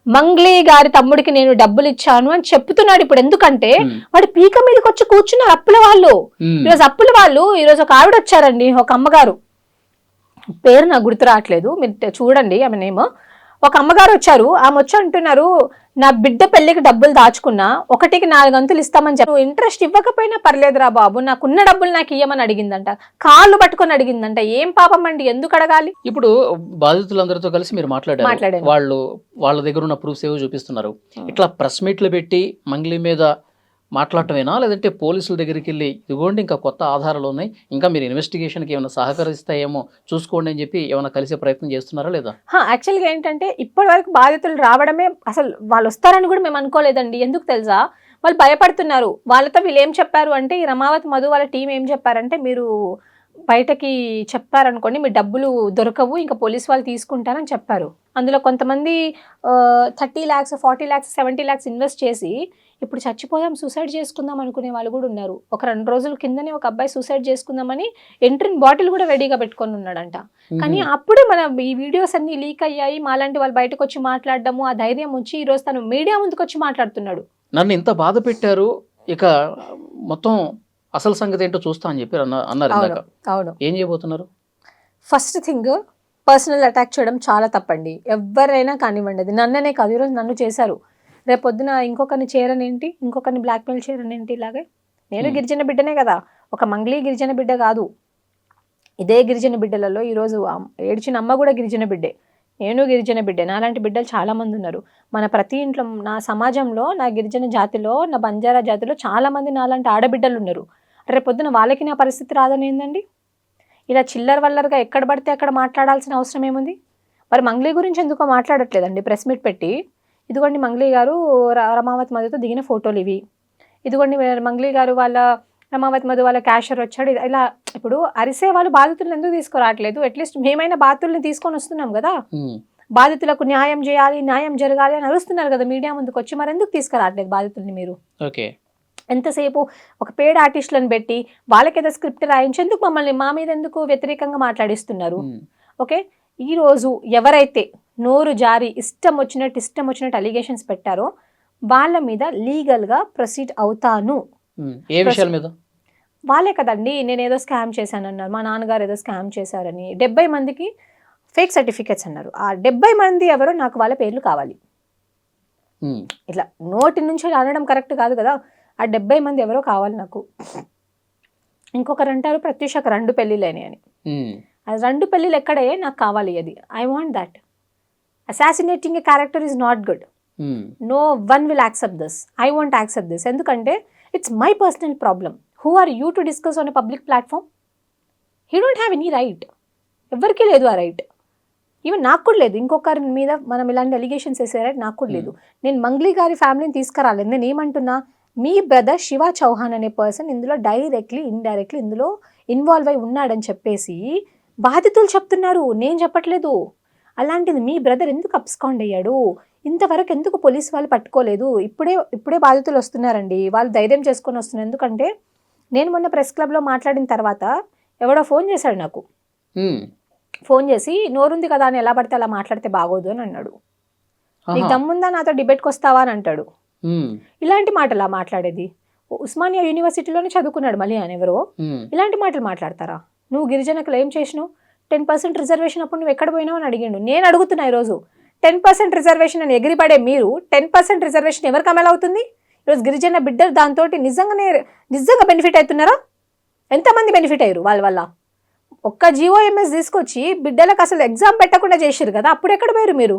మంగ్లీ గారి తమ్ముడికి నేను డబ్బులు ఇచ్చాను అని చెప్తున్నాడు. ఇప్పుడు ఎందుకంటే వాడి పీక మీదకి వచ్చి కూర్చున్నారు అప్పుల వాళ్ళు. ఈరోజు ఒక ఆవిడ వచ్చారండి, ఒక అమ్మగారు, పేరు నాకు గుర్తు రావట్లేదు, మీరు చూడండి ఆమె నేమ్. ఒక అమ్మగారు వచ్చారు, ఆమె వచ్చి అంటున్నారు, నా బిడ్డ పెళ్లికి డబ్బులు దాచుకున్నా 1కి 4 అంతులు ఇస్తామని చెప్పి, ఇంట్రెస్ట్ ఇవ్వకపోయినా పర్లేదురా బాబు, నాకున్న డబ్బులు నాకు ఇయ్యమని అడిగిందంట, కాళ్ళు పట్టుకొని అడిగిందంట. ఏం పాపం అండి, ఎందుకు అడగాలి? ఇప్పుడు బాధితులందరితో కలిసి మీరు మాట్లాడారు, వాళ్ళ దగ్గర ఉన్న ప్రూఫ్స్ ఏవో చూపిస్తున్నారు. ఇట్లా ప్రెస్ మీట్లు పెట్టి మంగ్లీ మీద మాట్లాడటమేనా, లేదంటే పోలీసుల దగ్గరికి వెళ్ళి ఇదిగోండి ఇంకా కొత్త ఆధారాలు ఉన్నాయి, ఇంకా మీరు ఇన్వెస్టిగేషన్కి ఏమైనా సహకరిస్తాయేమో చూసుకోండి అని చెప్పి ఏమైనా కలిసే ప్రయత్నం చేస్తున్నారా లేదా? యాక్చువల్గా ఏంటంటే ఇప్పటి వరకు బాధితులు రావడమే, అసలు వాళ్ళు వస్తారని కూడా మేము అనుకోలేదండి. ఎందుకు తెలుసా, వాళ్ళు భయపడుతున్నారు. వాళ్ళతో వీళ్ళు ఏం చెప్పారు అంటే, ఈ రమావతి మధు వాళ్ళ టీం ఏం చెప్పారంటే, మీరు బయటకి చెప్పారనుకోండి మీ డబ్బులు దొరకవు, ఇంకా పోలీస్ వాళ్ళు తీసుకుంటారని చెప్పారు. అందులో కొంతమంది 30 lakhs 40 lakhs 70 lakhs ఇన్వెస్ట్ చేసి ఇప్పుడు చచ్చిపోదాం సూసైడ్ చేసుకుందాం అనుకునే వాళ్ళు కూడా ఉన్నారు. ఒక 2 రోజుల కిందనే ఒక అబ్బాయి సూసైడ్ చేసుకుందామని ఎంట్రిన్ బాటిల్ కూడా రెడీగా పెట్టుకొని ఉన్నాడంట. కానీ అప్పుడే మన ఈ వీడియోస్ అన్ని లీక్ అయ్యాయి, మాలాంటి వాళ్ళు బయటకు వచ్చి మాట్లాడడము, ఆ ధైర్యం వచ్చి ఈరోజు తను మీడియా ముందుకు వచ్చి మాట్లాడుతున్నాడు. నన్ను ఇంత బాధ పెట్టారు, ఇక మొత్తం అసలు సంగతి ఏంటో చూస్తా అని చెప్పి అన్నారు ఇందాక. అవును, ఏం చేయబోతున్నారు? ఫస్ట్ థింగ్, పర్సనల్ అటాక్ చేయడం చాలా తప్పండి. ఎవరైనా కానివ్వండి, అది నన్ననే కాదు, ఈరోజు నన్ను చేశారు, రేపొద్దున ఇంకొకరిని చేరనేంటి, ఇంకొకరిని బ్లాక్మెయిల్ చేయరనేంటి. ఇలాగే నేను గిరిజన బిడ్డనే కదా, ఒక మంగ్లీ గిరిజన బిడ్డ కాదు. ఇదే గిరిజన బిడ్డలలో ఈరోజు ఏడ్చిన అమ్మ కూడా గిరిజన బిడ్డే, నేను గిరిజన బిడ్డే. నాలాంటి బిడ్డలు చాలామంది ఉన్నారు మన ప్రతి ఇంట్లో. నా సమాజంలో, నా గిరిజన జాతిలో, నా బంజారా జాతిలో చాలామంది నాలాంటి ఆడబిడ్డలు ఉన్నారు. రేపొద్దున వాళ్ళకి నా పరిస్థితి రాదని ఏందండి? ఇలా చిల్లర వల్లరుగా ఎక్కడ పడితే అక్కడ మాట్లాడాల్సిన అవసరం ఏముంది? మరి మంగ్లీ గురించి ఎందుకో మాట్లాడట్లేదండి ప్రెస్ మీట్ పెట్టి. ఇదిగోండి మంగ్లీ గారు రమావతి మధుతో దిగిన ఫోటోలు ఇవి, ఇదిగోండి మంగ్లీ గారు వాళ్ళ రమావతి మధు వాళ్ళ క్యాషర్ వచ్చాడు. ఇలా ఇప్పుడు అరిసే వాళ్ళు బాధితులను ఎందుకు తీసుకురావట్లేదు? అట్లీస్ట్ మేమైనా బాధితుల్ని తీసుకొని వస్తున్నాం కదా, బాధితులకు న్యాయం చేయాలి, న్యాయం జరగాలి అని అరుస్తున్నారు కదా మీడియా ముందుకు వచ్చి. మరి ఎందుకు తీసుకురావట్లేదు బాధితుల్ని మీరు? ఓకే, ఎంతసేపు ఒక పేడ్ ఆర్టిస్టులను పెట్టి వాళ్ళకి ఏదో స్క్రిప్ట్ రాయించేందుకు మమ్మల్ని మా మీద ఎందుకు వ్యతిరేకంగా మాట్లాడిస్తున్నారు? ఓకే, ఈరోజు ఎవరైతే నోరు జారి ఇష్టం వచ్చినట్టు అలిగేషన్స్ పెట్టారో వాళ్ళ మీద లీగల్గా ప్రొసీడ్ అవుతాను. ఏ విషయాల మీద? వాళ్ళే కదండి, నేను ఏదో స్కామ్ చేశానన్నారు, మా నాన్నగారు ఏదో స్కామ్ చేశారని 70 మందికి ఫేక్ సర్టిఫికెట్స్ అన్నారు. ఆ 70 మంది ఎవరో నాకు వాళ్ళ పేర్లు కావాలి. ఇట్లా నోటి నుంచి అనడం కరెక్ట్ కాదు కదా. ఆ 70 మంది ఎవరో కావాలి నాకు. ఇంకొకరు అంటారు ప్రత్యూషకు 2 పెళ్ళిళ్ళని అని. ఆ 2 పెళ్ళిళ్ళు ఎక్కడే నాకు కావాలి. అది I want that. Assassinating a character is not good. No one will accept this. I want accept this. ఎందుకంటే it's my personal problem. Who are you to discuss on a public platform? He don't have any right. ఎవరికీ లేదు ఆ right. Even నాకు కూడా లేదు. ఇంకొకరి మీద మనం ఇలాంటి అలిగేషన్స్ వేసే రైట్ నాకు కూడా లేదు. నేను మంగ్లీ గారి ఫ్యామిలీని తీసుకురాలేదు. నేను ఏమంటున్నా, మీ బ్రదర్ శివ చౌహాన్ అనే పర్సన్ ఇందులో డైరెక్ట్లీ ఇండైరెక్ట్లీ ఇందులో ఇన్వాల్వ్ అయి ఉన్నాడని చెప్పేసి బాధితులు చెప్తున్నారు, నేను చెప్పట్లేదు. అలాంటిది మీ బ్రదర్ ఎందుకు అబ్స్కాండ్ అయ్యాడు, ఇంతవరకు ఎందుకు పోలీసు వాళ్ళు పట్టుకోలేదు? ఇప్పుడే బాధితులు వస్తున్నారండి, వాళ్ళు ధైర్యం చేసుకొని వస్తున్నారు. ఎందుకంటే నేను మొన్న ప్రెస్ క్లబ్లో మాట్లాడిన తర్వాత ఎవడో ఫోన్ చేశాడు నాకు. ఫోన్ చేసి నోరుంది కదా అని ఎలా పడితే అలా మాట్లాడితే బాగోదు అని అన్నాడు. నీకు దమ్ముందా నాతో డిబేట్కి వస్తావా అని అంటాడు. ఇలాంటి మాటలా మాట్లాడేది? ఉస్మానియా యూనివర్సిటీలోనే చదువుకున్నాడు మళ్ళీ అని ఎవరో. ఇలాంటి మాటలు మాట్లాడతారా? నువ్వు గిరిజనకులు ఏం చేసినావు? 10% రిజర్వేషన్ అప్పుడు నువ్వు ఎక్కడ పోయినావు అని అడిగిండు. నేను అడుగుతున్నా ఈరోజు, 10% రిజర్వేషన్ అని ఎగిరిపడే మీరు 10% రిజర్వేషన్ ఎవరికి అమలు అవుతుంది? ఈరోజు గిరిజన బిడ్డలు దాంతో నిజంగా బెనిఫిట్ అవుతున్నారా? ఎంతమంది బెనిఫిట్ అయ్యారు వాళ్ళ వల్ల? ఒక్క GOMS తీసుకొచ్చి బిడ్డలకు అసలు ఎగ్జామ్ పెట్టకుండా చేసారు కదా, అప్పుడు ఎక్కడ పోయారు మీరు?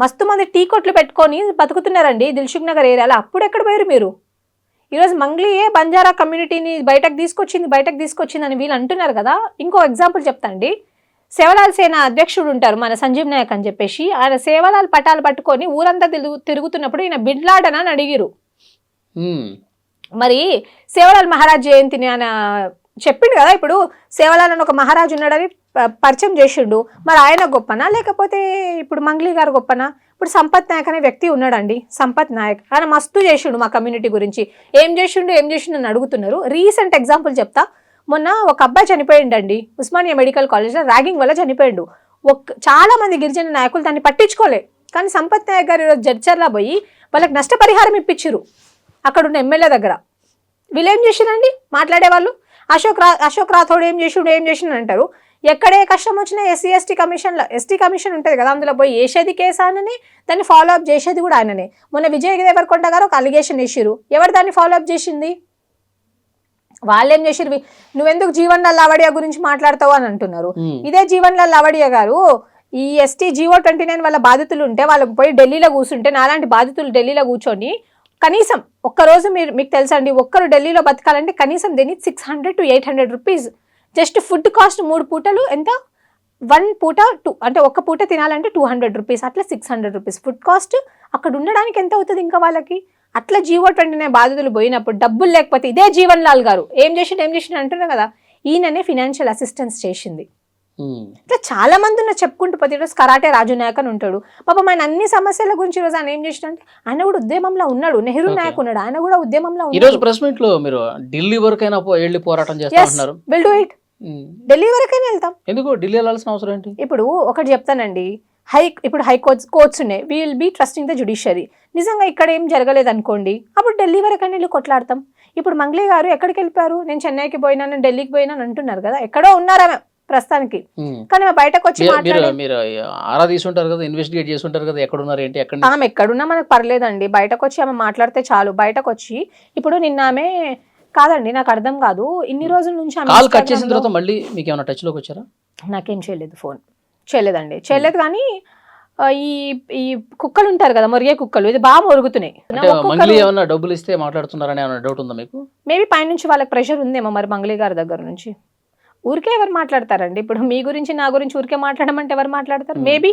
మస్తు మంది టీ కొట్లు పెట్టుకొని బతుకుతున్నారండి దిల్సుఖ్ నగర్ ఏరియాలో, అప్పుడు ఎక్కడ పోయారు మీరు? ఈరోజు మంగ్లీయే బంజారా కమ్యూనిటీని బయటకు తీసుకొచ్చింది అని వీళ్ళు అంటున్నారు కదా. ఇంకో ఎగ్జాంపుల్ చెప్తాండి. సేవలాల్ సేన అధ్యక్షుడు ఉంటారు మన సంజీవ్ నాయక్ అని చెప్పేసి, ఆయన సేవలాల్ పటాలు పట్టుకొని ఊరంతా తిరుగుతున్నప్పుడు ఈయన బిడ్లాడనా అని అడిగిరు. మరి సేవలాల్ మహారాజ్ జయంతిని ఆయన చెప్పిండు కదా. ఇప్పుడు సేవలాల్ అని ఒక మహారాజు ఉన్నాడని పరిచయం చేసిండు. మరి ఆయన గొప్పనా లేకపోతే ఇప్పుడు మంగ్లీ గారు గొప్పనా? ఇప్పుడు సంపత్ నాయక్ అనే వ్యక్తి ఉన్నాడండి, సంపత్ నాయక్, ఆయన మస్తు చేసిండు మా కమ్యూనిటీ గురించి. ఏం చేసిండు అని అడుగుతున్నారు. రీసెంట్ ఎగ్జాంపుల్ చెప్తా. మొన్న ఒక అబ్బాయి చనిపోయిండండి ఉస్మానియా మెడికల్ కాలేజ్లో, ర్యాగింగ్ వల్ల చనిపోయిండు. చాలా మంది గిరిజన నాయకులు దాన్ని పట్టించుకోలే. కానీ సంపత్ నాయక్ గారు ఈరోజు జడ్చర్లా పోయి వాళ్ళకి నష్టపరిహారం ఇప్పించారు అక్కడ ఉన్న ఎమ్మెల్యే దగ్గర. వీళ్ళు ఏం చేసిరండి మాట్లాడేవాళ్ళు? అశోక్ రాథోడ్ ఏం చేసిండు అంటారు. ఎక్కడే కష్టం వచ్చినా ఎస్టీ కమిషన్ ఉంటుంది కదా, అందులో పోయి వేసేది కేసు ఆయననే, దాన్ని ఫాలో అప్ చేసేది కూడా ఆయననే. మొన్న విజయ్ దేవరకొండ గారు ఒక అలిగేషన్ వేసిరు. ఎవరు దాన్ని ఫాలో అప్ చేసింది? వాళ్ళేం చేసిరు? నువ్వెందుకు జీవన్ లాల్ లావడియా గురించి మాట్లాడతావు అని అంటున్నారు. ఇదే జీవన్ లాల్ లావడియా గారు ఈ ST GO 29 వాళ్ళ బాధితులు ఉంటే వాళ్ళకి పోయి ఢిల్లీలో కూర్చుంటే, నాలాంటి బాధితులు ఢిల్లీలో కూర్చొని కనీసం ఒక్కరోజు మీకు తెలుసండి, ఒక్కరు ఢిల్లీలో బతకాలంటే కనీసం దీన్ని 600 to 800 rupees. Just food cost 3 పూటలు ఎంత, 1 పూట 2 అంటే ఒక్క పూట తినాలంటే 200 రూపీస్, అట్లా 600 రూపీస్ ఫుడ్ కాస్ట్. అక్కడ ఉండడానికి ఎంత అవుతుంది ఇంకా వాళ్ళకి? అట్లా జీవో 29 బాధితులు పోయినప్పుడు డబ్బులు లేకపోతే ఇదే జీవన్ లాల్ గారు ఏం చేసిండు అంటున్నారు కదా, ఈయననే ఫినాన్షియల్ అసిస్టెన్స్ చేసింది. ఇట్లా చాలా మంది ఉన్నారు చెప్పుకుంటూ పోతే. ఈరోజు కరాటే రాజు నాయక్ అని ఉంటాడు పాపం, ఆయన అన్ని సమస్యల గురించి ఈరోజు ఆయన ఏం చేసినంటే ఆయన కూడా ఉద్యమంలో ఉన్నాడు. నెహ్రూ నాయక్ ఉన్నాడు, ఆయన కూడా ఉద్యమంలో ఈ రోజు ప్రెస్ మీట్ లో మీరు ఢిల్లీ వరకైనా వెళ్ళి పోరాటం చేస్తున్నారు. Will do it. ఢిల్లీ వరకైనా వెళ్తాం. ఎందుకు ఢిల్లీ వెళ్ళాల్సిన అవసరం ఏంటి? ఇప్పుడు ఒకటి చెప్తానండి, ఇప్పుడు హై కోర్ట్స్ ఉన్నాయి, we will be trusting the judiciary. నిజంగా ఇక్కడ ఏం జరగలేదు అనుకోండి, అప్పుడు ఢిల్లీ వరకైనా వెళ్ళి కొట్లాడతాం. ఇప్పుడు మంగ్లీ గారు ఎక్కడికి వెళ్ళిపోయారు? నేను చెన్నైకి పోయినాను, ఢిల్లీకి పోయినాను అంటున్నారు కదా, ఎక్కడో ఉన్నారా ప్రస్తుతానికి. కానీ బయటకు వచ్చి మీరు ఆరా తీసుంటారు కదా, ఇన్వెస్టిగేట్ చేస్తుంటారు కదా, ఎక్కడున్నారు ఏంటి, ఆమె ఎక్కడున్నా మనకు పర్లేదండి, బయటకు వచ్చి ఆమె మాట్లాడితే చాలు. బయటకు వచ్చి ఇప్పుడు నిన్న ఆమె కాదండి, నాకు అర్థం కాదు, ఇన్ని రోజుల నుంచి కాల్ కట్ చేసిన తర్వాత మళ్ళీ మీకు ఏమైనా టచ్ లోకి వచ్చారా? నాకేం చేయలేదు, ఫోన్ చేయలేదండి, చేయలేదు. కానీ ఈ కుక్కలు ఉంటారు కదా, మొరిగే కుక్కలు, ఇది బాగా మొరుగుతున్నాయి. మంగ్లీ ఏమన్నా డబ్బులు ఇస్తే మాట్లాడుతున్నారని ఏమైనా డౌట్ ఉందా మీకు? మేబీ పైనుంచి వాళ్ళకి ప్రెషర్ ఉందేమో మరి మంగ్లీ గారి దగ్గర నుంచి. ఊరికే ఎవరు మాట్లాడతారండి? ఇప్పుడు మీ గురించి నా గురించి ఊరికే మాట్లాడమంటే ఎవరు మాట్లాడతారు? మేబీ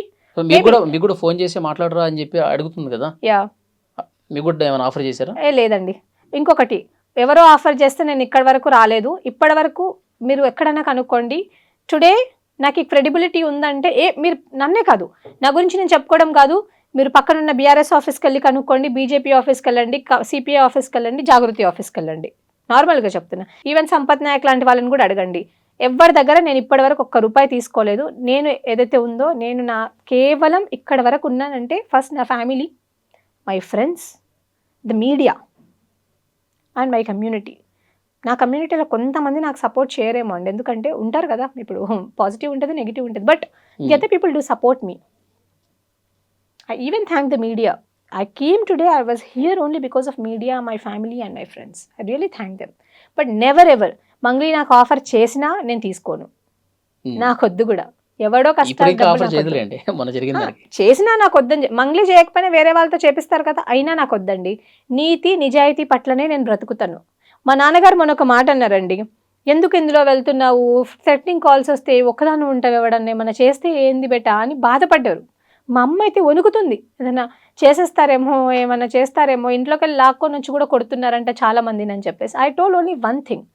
మీకు కూడా ఫోన్ చేసి మాట్లాడరా అని చెప్పి అడుగుతుంది కదా. యా, మీకు కూడా ఏమైనా ఆఫర్ చేశారా? లేదండి. ఇంకొకటి, ఎవరో ఆఫర్ చేస్తే నేను ఇక్కడి వరకు రాలేదు. ఇప్పటి వరకు మీరు ఎక్కడైనా కనుక్కోండి. టుడే నాకు ఈ క్రెడిబిలిటీ ఉందంటే మీరు నన్నే కాదు, నా గురించి నేను చెప్పుకోవడం కాదు, మీరు పక్కనున్న బీఆర్ఎస్ ఆఫీస్కి వెళ్ళి కనుక్కోండి, బీజేపీ ఆఫీస్కి వెళ్ళండి, సిపిఐ ఆఫీస్కి వెళ్ళండి, జాగృతి ఆఫీస్కి వెళ్ళండి. నార్మల్గా చెప్తున్నా. ఈవెన్ సంపత్ నాయక్ లాంటి వాళ్ళని కూడా అడగండి. ఎవరి దగ్గర నేను ఇప్పటి వరకు ₹1 తీసుకోలేదు. నేను ఏదైతే ఉందో నేను కేవలం ఇక్కడ వరకు ఉన్నానంటే ఫస్ట్ నా family, my friends, the media and my community. నా కమ్యూనిటీలో కొంతమంది నాకు సపోర్ట్ చేయరేమో అండి, ఎందుకంటే ఉంటారు కదా, ఇప్పుడు పాజిటివ్ ఉంటుంది, నెగిటివ్ ఉంటుంది, but the other people do support me. I even thank the media. I came today, I was here only because of media, my family and my friends. I really thank them. But never ever, Mangli నాకు offer చేసినా నేను తీసుకోను, నాకొద్దు కూడా. ఎవడో కష్టాలు చేసినా నాకు వద్దని, మంగ్లీ చేయకపోయినా వేరే వాళ్ళతో చేపిస్తారు కదా, అయినా నాకు వద్దండి. నీతి నిజాయితీ పట్లనే నేను బ్రతుకుతాను. మా నాన్నగారు మొన్న ఒక మాట అన్నారండి, ఎందుకు ఇందులో వెళ్తున్నావు, థ్రెటనింగ్ కాల్స్ వస్తే ఒక్కదాన్ని ఉంటావు, ఎవడన్నా ఏమన్నా చేస్తే ఏంది బెటా అని బాధపడ్డారు. మా అమ్మ అయితే వణుకుతుంది, ఏదైనా చేసేస్తారేమో, ఏమన్నా చేస్తారేమో, ఇంట్లోకి వెళ్ళి లాక్కొని వచ్చి కూడా కొడుతున్నారంట చాలా మందిని అని చెప్పేసి. I told only one thing,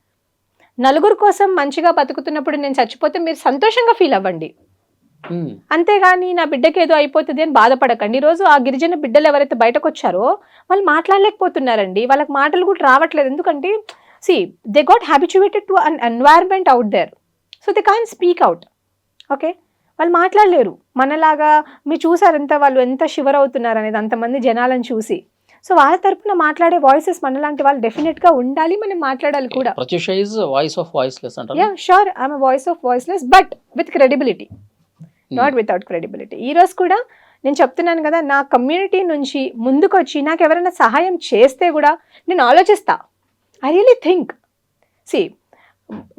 నలుగురు కోసం మంచిగా బతుకుతున్నప్పుడు నేను చచ్చిపోతే మీరు సంతోషంగా ఫీల్ అవ్వండి, అంతేగాని నా బిడ్డకి ఏదో అయిపోతుంది అని బాధపడకండి. ఈరోజు ఆ గిరిజన బిడ్డలు ఎవరైతే బయటకు వచ్చారో వాళ్ళు మాట్లాడలేకపోతున్నారండి, వాళ్ళకి మాటలు కూడా రావట్లేదు. ఎందుకంటే they got habituated to an environment out there, so they can't speak out. Okay, వాళ్ళు మాట్లాడలేరు. మనలాగా మీరు చూసారు వాళ్ళు ఎంత షివర్ అవుతున్నారు అనేది, అంతమంది జనాలను చూసి. సో వాళ్ళ తరపున మాట్లాడే వాయిసెస్ మనలాంటి వాళ్ళు డెఫినెట్గా ఉండాలి, మనం మాట్లాడాలి కూడా. Pratyusha is voice of voiceless అంటారు. Yeah sure, I'm a voice of voiceless but with credibility, not without credibility. ఈరోజు కూడా నేను చెప్తున్నాను కదా, నా కమ్యూనిటీ నుంచి ముందుకు వచ్చి నాకు ఎవరైనా సహాయం చేస్తే కూడా నేను ఆలోచిస్తా. ఐ రియలీ థింక్,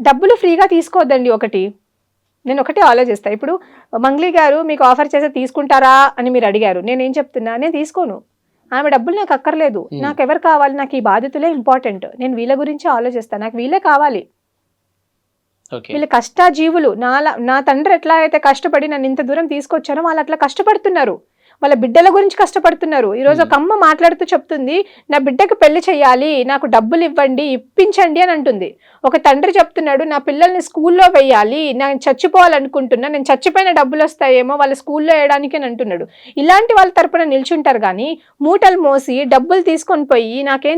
డబ్బులు ఫ్రీగా తీసుకోవద్దండి. నేను ఒకటే ఆలోచిస్తా. ఇప్పుడు మంగ్లీ గారు మీకు ఆఫర్ చేస్తే తీసుకుంటారా అని మీరు అడిగారు, నేనేం చెప్తున్నా, నేను తీసుకోను. ఆమె డబ్బులు నాకు అక్కర్లేదు, నాకు ఎవరు కావాలి, నాకు ఈ బాధితులే ఇంపార్టెంట్, నేను వీళ్ళ గురించి ఆలోచిస్తాను, నాకు వీళ్ళే కావాలి. వీళ్ళు కష్టాజీవులు. నా తండ్రి ఎట్లా అయితే కష్టపడి నన్ను ఇంత దూరం తీసుకొచ్చారో వాళ్ళు అట్లా కష్టపడుతున్నారు, వాళ్ళ బిడ్డల గురించి కష్టపడుతున్నారు. ఈరోజు ఒక అమ్మ మాట్లాడుతూ చెప్తుంది, నా బిడ్డకు పెళ్లి చేయాలి, నాకు డబ్బులు ఇవ్వండి, ఇప్పించండి అని అంటుంది. ఒక తండ్రి చెప్తున్నాడు, నా పిల్లల్ని స్కూల్లో వేయాలి, నేను చచ్చిపోవాలనుకుంటున్నా, నేను చచ్చిపోయిన డబ్బులు వస్తాయేమో వాళ్ళ స్కూల్లో వేయడానికి అని అంటున్నాడు. ఇలాంటి వాళ్ళ తరపున నిల్చుంటారు కానీ మూటలు మోసి డబ్బులు తీసుకొని పోయి నాకేం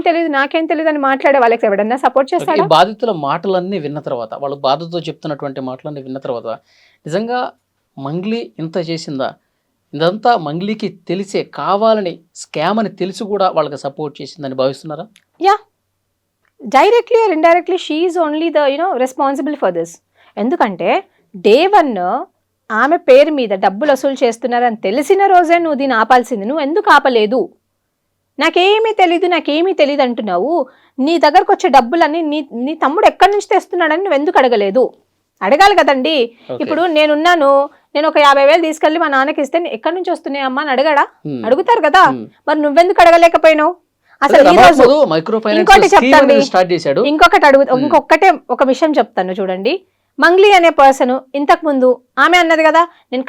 తెలియదు అని మాట్లాడే వాళ్ళకి ఎవడన్నా సపోర్ట్ చేస్తాడు? బాధితుల మాటలన్నీ విన్న తర్వాత, వాళ్ళు బాధతో చెప్తున్నటువంటి మాటలన్నీ విన్న తర్వాత, నిజంగా మంగ్లీ ఇంత చేసిందా, ఇదంతా మంగ్లీకి తెలిసే కావాలని స్కామ్ అని తెలిసి కూడా వాళ్ళకి సపోర్ట్ చేసిందని భావిస్తున్నారా? Yeah, directly or indirectly she is only the responsible for this. ఎందుకంటే డే 1 ఆమె పేరు మీద డబ్బులు వసూలు చేస్తున్నారని తెలిసిన రోజే నువ్వు దీన్ని ఆపాల్సింది. నువ్వు ఎందుకు ఆపలేదు? నాకేమీ తెలీదు అంటున్నావు. నీ దగ్గరకు వచ్చే డబ్బులన్నీ నీ తమ్ముడు ఎక్కడి నుంచి తెస్తున్నాడని నువ్వు ఎందుకు అడగలేదు? అడగాలి కదండి. ఇప్పుడు నేను ఒక 50,000 తీసుకెళ్ళి మా నాన్నకి ఇస్తే ఎక్కడి నుంచి వస్తున్నాయి అమ్మా అని అడగడా? అడుగుతారు కదా. మరి నువ్వెందుకు అడగలేకపోయినావు? అసలు ఈ రోజు మైక్రో ఇంకోటి చెప్తాను, స్టార్ట్ చేశాడు. ఇంకొకటే ఒక విషయం చెప్తాను చూడండి. మంగ్లీ అనే పర్సన్ ఇంతకు ముందు ఆమె అన్నది కదా, నేను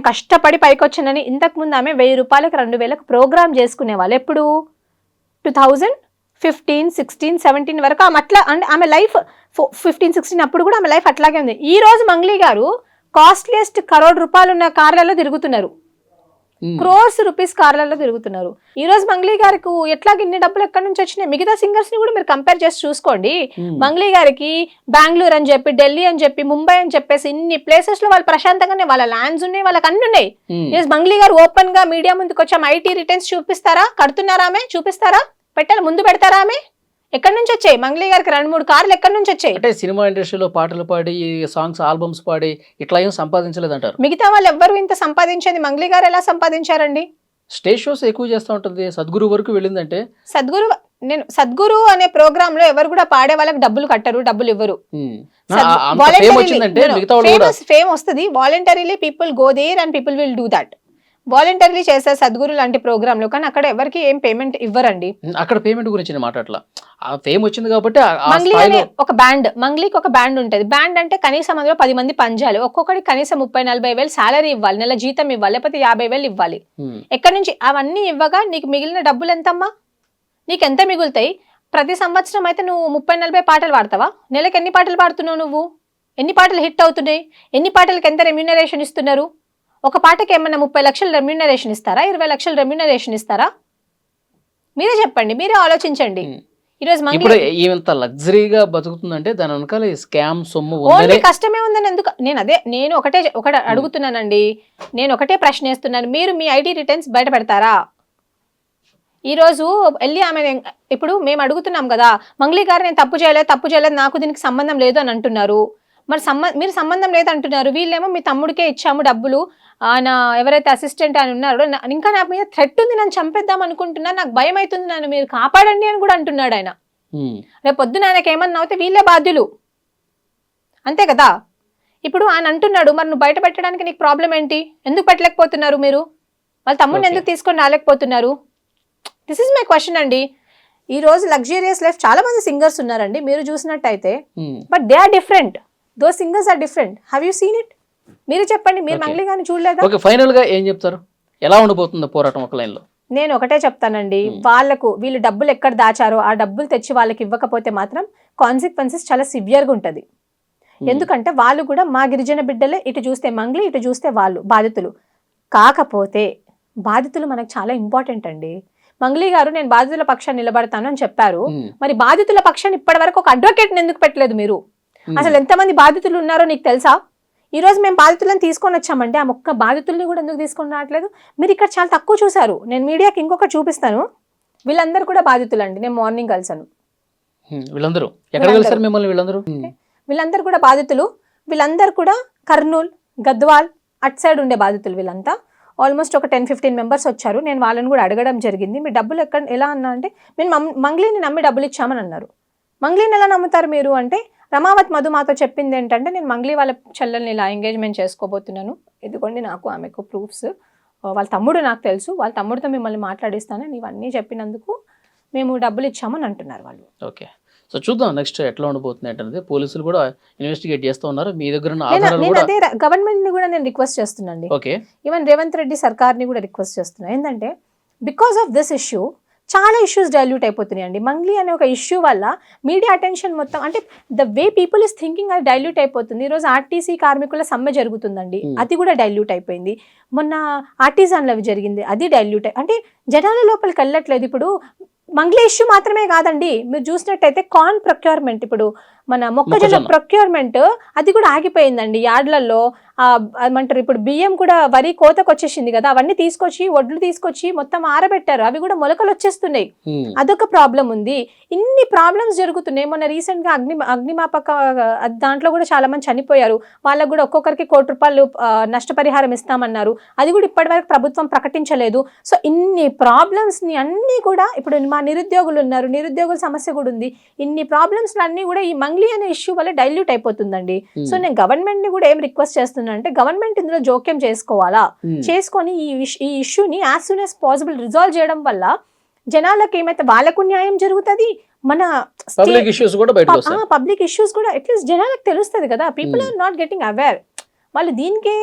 కష్టపడి పైకి వచ్చానని. ఇంతకు ముందు ఆమె 1000 రూపాయలకు 2000కు ప్రోగ్రామ్ చేసుకునే వాళ్ళు. ఎప్పుడు 2015, 16, 17 వరకు ఆమె అట్లా, అంటే ఆమె లైఫ్ 15, 16 అప్పుడు కూడా ఆమె లైఫ్ అట్లాగే ఉంది. ఈ రోజు మంగ్లీ గారు కాస్ట్లీయెస్ట్ ₹1 crore ఉన్న కార్లలో తిరుగుతున్నారు, క్రోర్స్ రూపీస్ కార్లలో తిరుగుతున్నారు. ఈ రోజు మంగ్లీ గారికి ఎట్లాగ ఇన్ని డబ్బులు ఎక్కడి నుంచి వచ్చినాయి? మిగతా సింగర్స్ ని కూడా మీరు కంపేర్ చేసి చూసుకోండి. మంగ్లీ గారికి బెంగళూరు అని చెప్పి, ఢిల్లీ అని చెప్పి, ముంబై అని చెప్పేసి ఇన్ని ప్లేసెస్ లో వాళ్ళు ప్రశాంతంగానే వాళ్ళ ల్యాండ్స్ ఉన్నాయి, వాళ్ళకి అన్ని ఉన్నాయి. ఈరోజు మంగ్లీ గారు ఓపెన్ గా మీడియా ముందుకు వచ్చాము, ఐటీ రిటర్న్స్ చూపిస్తారా? కడుతున్నారా? ఆమె చూపిస్తారా? పెట్టాలి, ముందు పెడతారా? ఆమె ఎక్కడి నుంచి వచ్చాయి? మంగ్లీ గారికి 2-3 కార్లు ఎక్కడి నుంచి వచ్చాయి? అంటే సినిమా ఇండస్ట్రీలో పాటలు పాడి, సాంగ్స్, ఆల్బమ్స్ పాడి ఇట్లా ఏం సంపాదించలేదు అంటారు. మిగతా వాళ్ళు ఎవ్వరు ఇంత సంపాదించేది మంగ్లీ గారు ఎలా సంపాదించారండి? స్టేజ్ షోస్ ఎక్కువ చేస్తూ ఉంటుంది. సద్గురు వరకు వెళ్ళిందంటే సద్గురు అనే ప్రోగ్రామ్ లో ఎవరు కూడా పాడే వాళ్ళకి డబ్బులు కట్టరు, డబ్బులు ఇవ్వరు. ఫేమ్ వస్తుంది, voluntarily people go there and people will do that. Voluntary చేసే సద్గురు లాంటి ప్రోగ్రామ్ లో, కానీ అక్కడ ఎవరికి ఏం పేమెంట్ ఇవ్వరండి. అక్కడ పేమెంట్ గురించి నేను మాట్లాడలా, ఆ ఫేమ్ వచ్చింది కాబట్టి. మంగ్లీ అనే ఒక బ్యాండ్, మంగ్లీకి ఒక బ్యాండ్ ఉంటది. బ్యాండ్ అంటే కనీసం అందులో 10 మంది పనిచేయాలి, ఒక్కొక్కటి కనీసం 30-40 వేలు శాలరీ ఇవ్వాలి, నెల జీతం ఇవ్వాలి, లేకపోతే 50,000 ఇవ్వాలి. ఎక్కడి నుంచి అవన్నీ ఇవ్వగా నీకు మిగిలిన డబ్బులు ఎంతమ్మా? నీకు ఎంత మిగులుతాయి? ప్రతి సంవత్సరం అయితే నువ్వు 30-40 పాటలు పాడతావా? నెలకు ఎన్ని పాటలు పాడుతున్నావు నువ్వు? ఎన్ని పాటలు హిట్ అవుతున్నాయి? ఎన్ని పాటలకు ఎంత రెమ్యూనరేషన్ ఇస్తున్నారు? ఒక పాటకి ఏమన్నా 30 లక్షలు రెమ్యూనరేషన్ ఇస్తారా? 20 లక్షలు రెమ్యూనరేషన్ ఇస్తారా? మీరే చెప్పండి, మీరే ఆలోచించండి. ఈరోజు ఇంత లగ్జరీగా బతుకుతుందంటే దాని వెనకాల స్కామ్ సొమ్ము కష్టమే ఉందని ఎందుకు? నేను ఒకటే అడుగుతున్నానండి, నేను ఒకటే ప్రశ్న వేస్తున్నాను. మీరు మీ ఐటీ రిటర్న్స్ బయట పెడతారా? ఈ రోజు వెళ్ళి ఆమె, ఇప్పుడు మేము అడుగుతున్నాం కదా, మంగ్లీ గారు నేను తప్పు చేయలేదు, నాకు దీనికి సంబంధం లేదు అని అంటున్నారు. మరి మీరు సంబంధం లేదంటున్నారు, వీళ్ళేమో మీ తమ్ముడికే ఇచ్చాము డబ్బులు, ఆయన ఎవరైతే అసిస్టెంట్ అని ఉన్నారో ఇంకా నా మీద థ్రెట్ ఉంది, నన్ను చంపేద్దాం అనుకుంటున్నా, నాకు భయం అవుతుంది, నన్ను మీరు కాపాడండి అని కూడా అంటున్నాడు ఆయన. రేపు పొద్దున ఆయనకి ఏమన్నా అవుతే వీళ్ళే బాధ్యులు, అంతే కదా? ఇప్పుడు ఆయన అంటున్నాడు, మరి నువ్వు బయట పెట్టడానికి నీకు ప్రాబ్లం ఏంటి? ఎందుకు పెట్టలేకపోతున్నారు మీరు? వాళ్ళ తమ్ముడిని ఎందుకు తీసుకొని రాలేకపోతున్నారు? దిస్ ఇస్ మై క్వశ్చన్ అండి. ఈ రోజు లగ్జూరియస్ లైఫ్ చాలా మంది సింగర్స్ ఉన్నారండి, మీరు చూసినట్టయితే, but they are different. Those singers are different. Have you seen it? మీరు చెప్పండి, మీరు మంగ్లీ గారిని చూడలేదా? ఓకే, ఫైనల్ గా ఏం చెప్తారు? ఎలా ఉండబోతుంది పోరాటం ఒక లైన్ లో? నేను ఒకటే చెప్తానండి, వీళ్ళు డబ్బులు ఎక్కడ దాచారో ఆ డబ్బులు తెచ్చి వాళ్ళకి ఇవ్వకపోతే మాత్రం కాన్సిక్వెన్సెస్ చాలా సివియర్ గా ఉంటది. ఎందుకంటే వాళ్ళు కూడా మా గిరిజన బిడ్డలే, ఇటు చూస్తే మంగ్లీ, ఇటు చూస్తే వాళ్ళు బాధితులు. కాకపోతే బాధితులు మనకు చాలా ఇంపార్టెంట్ అండి. మంగ్లీ గారు నేను బాధితుల పక్షాన్ని నిలబడతాను అని చెప్పారు, మరి బాధితుల పక్షాన్ని ఇప్పటి వరకు ఒక అడ్వకేట్ ఎందుకు పెట్టలేదు మీరు? అసలు ఎంతమంది బాధితులు ఉన్నారో నీకు తెలుసా? ఈ రోజు మేము బాధితులను తీసుకొని వచ్చామంటే ఆ మొక్క బాధితుల్ని కూడా ఎందుకు తీసుకొని రావట్లేదు? మీరు ఇక్కడ చాలా తక్కువ చూసారు. నేను మీడియాకి ఇంకొకటి చూపిస్తాను, వీళ్ళందరూ కూడా బాధితులు అండి. నేను మార్నింగ్ కలిసాను, వీళ్ళందరూ కూడా బాధితులు. వీళ్ళందరూ కూడా కర్నూలు, గద్వాల్ అటు సైడ్ ఉండే బాధితులు. వీళ్ళంతా ఆల్మోస్ట్ ఒక 10-15 మెంబర్స్ వచ్చారు. నేను వాళ్ళని కూడా అడగడం జరిగింది, మీ డబ్బులు ఎలా అన్నా అంటే, మేము మంగ్లీని నమ్మి డబ్బులు ఇచ్చామని అన్నారు. మంగ్లీని ఎలా నమ్ముతారు మీరు అంటే, రమావత్ మధు మాతో చెప్పింది ఏంటంటే, నేను మంగ్లీ వాళ్ళ చెల్లెల్ని ఇలా ఎంగేజ్మెంట్ చేసుకోబోతున్నాను, ఇదిగోండి నాకు ఆమెకు ప్రూఫ్స్, వాళ్ళ తమ్ముడు నాకు తెలుసు, వాళ్ళ తమ్ముడితో మిమ్మల్ని మాట్లాడిస్తానని ఇవన్నీ చెప్పినందుకు మేము డబ్బులు ఇచ్చామని అంటున్నారు వాళ్ళు. ఓకే, సో చూద్దాం నెక్స్ట్ ఎట్లా ఉండబోతుంది అంటే. పోలీసులు కూడా ఇన్వెస్టిగేట్ చేస్తూ ఉన్నారు. మీ దగ్గర అదే గవర్నమెంట్ ని కూడా నేను రిక్వెస్ట్ చేస్తున్నాను, ఈవెన్ రేవంత్ రెడ్డి సర్కార్ ని కూడా రిక్వెస్ట్ చేస్తున్నాను. ఏంటంటే బికాస్ ఆఫ్ దిస్ ఇష్యూ చాలా ఇష్యూస్ డైల్యూట్ అయిపోతున్నాయండి. మంగ్లీ అనే ఒక ఇష్యూ వల్ల మీడియా అటెన్షన్ మొత్తం, అంటే the way people is thinking అది డైల్యూట్ అయిపోతుంది. ఈరోజు ఆర్టీసీ కార్మికుల సమ్మె జరుగుతుందండి, అది కూడా డైల్యూట్ అయిపోయింది. మొన్న ఆర్టిజాన్లు అవి జరిగింది, అది డైల్యూట్ అంటే జనాల లోపలికి వెళ్ళట్లేదు. ఇప్పుడు మంగ్లీ ఇష్యూ మాత్రమే కాదండి, మీరు చూసినట్టయితే కార్న్ ప్రొక్యూర్మెంట్, ఇప్పుడు మన మొక్కజొన్న ప్రొక్యూర్మెంట్ అది కూడా ఆగిపోయిందండి యార్డ్లలో. ఏమంటారు, ఇప్పుడు బియ్యం కూడా వరి కోతకు వచ్చేసింది కదా, అవన్నీ తీసుకొచ్చి వడ్లు తీసుకొచ్చి మొత్తం ఆరబెట్టారు, అవి కూడా మొలకలు వచ్చేస్తున్నాయి. అదొక ప్రాబ్లం ఉంది. ఇన్ని ప్రాబ్లమ్స్ జరుగుతున్నాయి. మొన్న రీసెంట్ గా అగ్నిమాపక దాంట్లో కూడా చాలా మంది చనిపోయారు. వాళ్ళకు కూడా ఒక్కొక్కరికి ₹1 నష్టపరిహారం ఇస్తామన్నారు, అది కూడా ఇప్పటి వరకు ప్రభుత్వం ప్రకటించలేదు. సో ఇన్ని ప్రాబ్లమ్స్ ని అన్ని కూడా, ఇప్పుడు మా నిరుద్యోగులు ఉన్నారు, నిరుద్యోగుల సమస్య కూడా ఉంది. ఇన్ని ప్రాబ్లమ్స్ అన్ని కూడా ఈ మంగ్లీ అనే ఇష్యూ వల్ల డైల్యూట్ అయిపోతుందండి. సో నేను గవర్నమెంట్ ని కూడా ఏం రిక్వెస్ట్ చేస్తున్నాను అంటే, గవర్నమెంట్ ఇందులో జోక్యం చేసుకోవాలా, చేసుకొని ఈ ఇష్యూని as soon as possible resolve చేయడం వల్ల జనాలకు ఏమైతే వాళ్ళకు న్యాయం జరుగుతుంది, మన పబ్లిక్ ఇష్యూస్ కూడా బయటకు వస్తాయి. పబ్లిక్ ఇష్యూస్ కూడా అట్లీస్ట్ జనాలకు తెలుస్తుంది కదా. People are not getting aware, వాళ్ళు దీనికే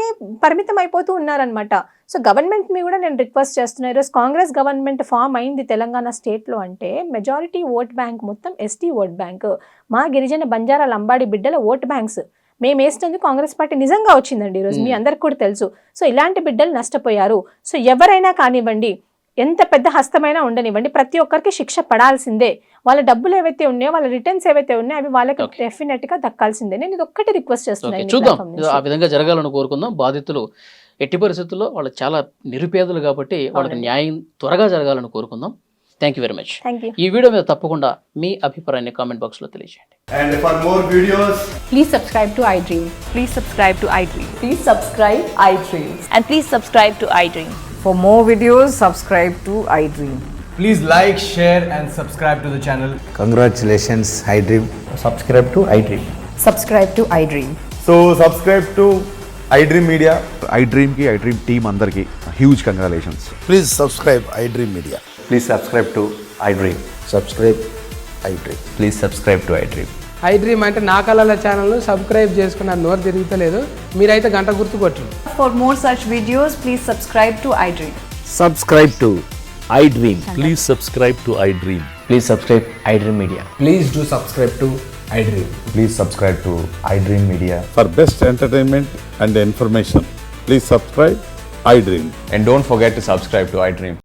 పరిమితం అయిపోతూ ఉన్నారనమాట. సో గవర్నమెంట్ మీ కూడా నేను రిక్వెస్ట్ చేస్తున్నాను, ఈరోజు కాంగ్రెస్ గవర్నమెంట్ ఫామ్ అయింది తెలంగాణ స్టేట్లో అంటే మెజారిటీ ఓట్ బ్యాంక్ మొత్తం ఎస్టీ ఓట్ బ్యాంక్, మా గిరిజన బంజారా లంబాడి బిడ్డల ఓట్ బ్యాంక్స్. మేము వేస్తుంది కాంగ్రెస్ పార్టీ నిజంగా వచ్చిందండి ఈరోజు, మీ అందరికి కూడా తెలుసు. సో ఇలాంటి బిడ్డలు నష్టపోయారు. సో ఎవరైనా కానివ్వండి, ఎంత పెద్ద హస్తమైనా ఉండనివ్వండి, ప్రతి ఒక్కరికి శిక్ష పడాల్సిందే. వాళ్ళ డబ్బులు ఏవైతే ఉన్నాయో, వాళ్ళ రిటర్న్స్ ఏవైతే ఉన్నాయో అవి వాళ్ళకి డెఫినెట్ గా దక్కాల్సిందే. నేను ఇది ఒక్కటి రిక్వెస్ట్ చేస్తున్నాను. చూద్దాం, ఆ విధంగా జరగాలని కోరుకుందాం. బాధితులు ఎట్టి పరిస్థితుల్లో వాళ్ళు చాలా నిరుపేదలు కాబట్టి వాళ్ళకి న్యాయం త్వరగా జరగాలని కోరుకుందాం. Thank you very much. ఈ వీడియో మీద తప్పకుండా మీ అభిప్రాయాన్ని కామెంట్ బాక్స్ లో తెలియజేయండి. And for more videos, Please subscribe to iDream. Please subscribe to iDream. Please subscribe iDream. And please subscribe to iDream. For more videos, subscribe to iDream. please like, share and subscribe to the channel. Congratulations, iDream. Subscribe to iDream. Subscribe to iDream. So subscribe to iDream Media. iDream ki iDream team andarki huge congratulations. Please subscribe iDream Media. Please subscribe to iDream. Subscribe iDream. Please subscribe to iDream. iDream అంటే నా కళల ఛానల్ను subscribe చేసుకున్న నోరు తిరుగుతలేదు, మీరైతే గంట గుర్తు కొట్టండి. For more such videos, please subscribe to iDream. Subscribe to iDream. Please subscribe to iDream. Please subscribe iDream Media. Please do subscribe to iDream. Please subscribe to iDream Media. For best entertainment and information, please subscribe iDream. And don't forget to subscribe to iDream.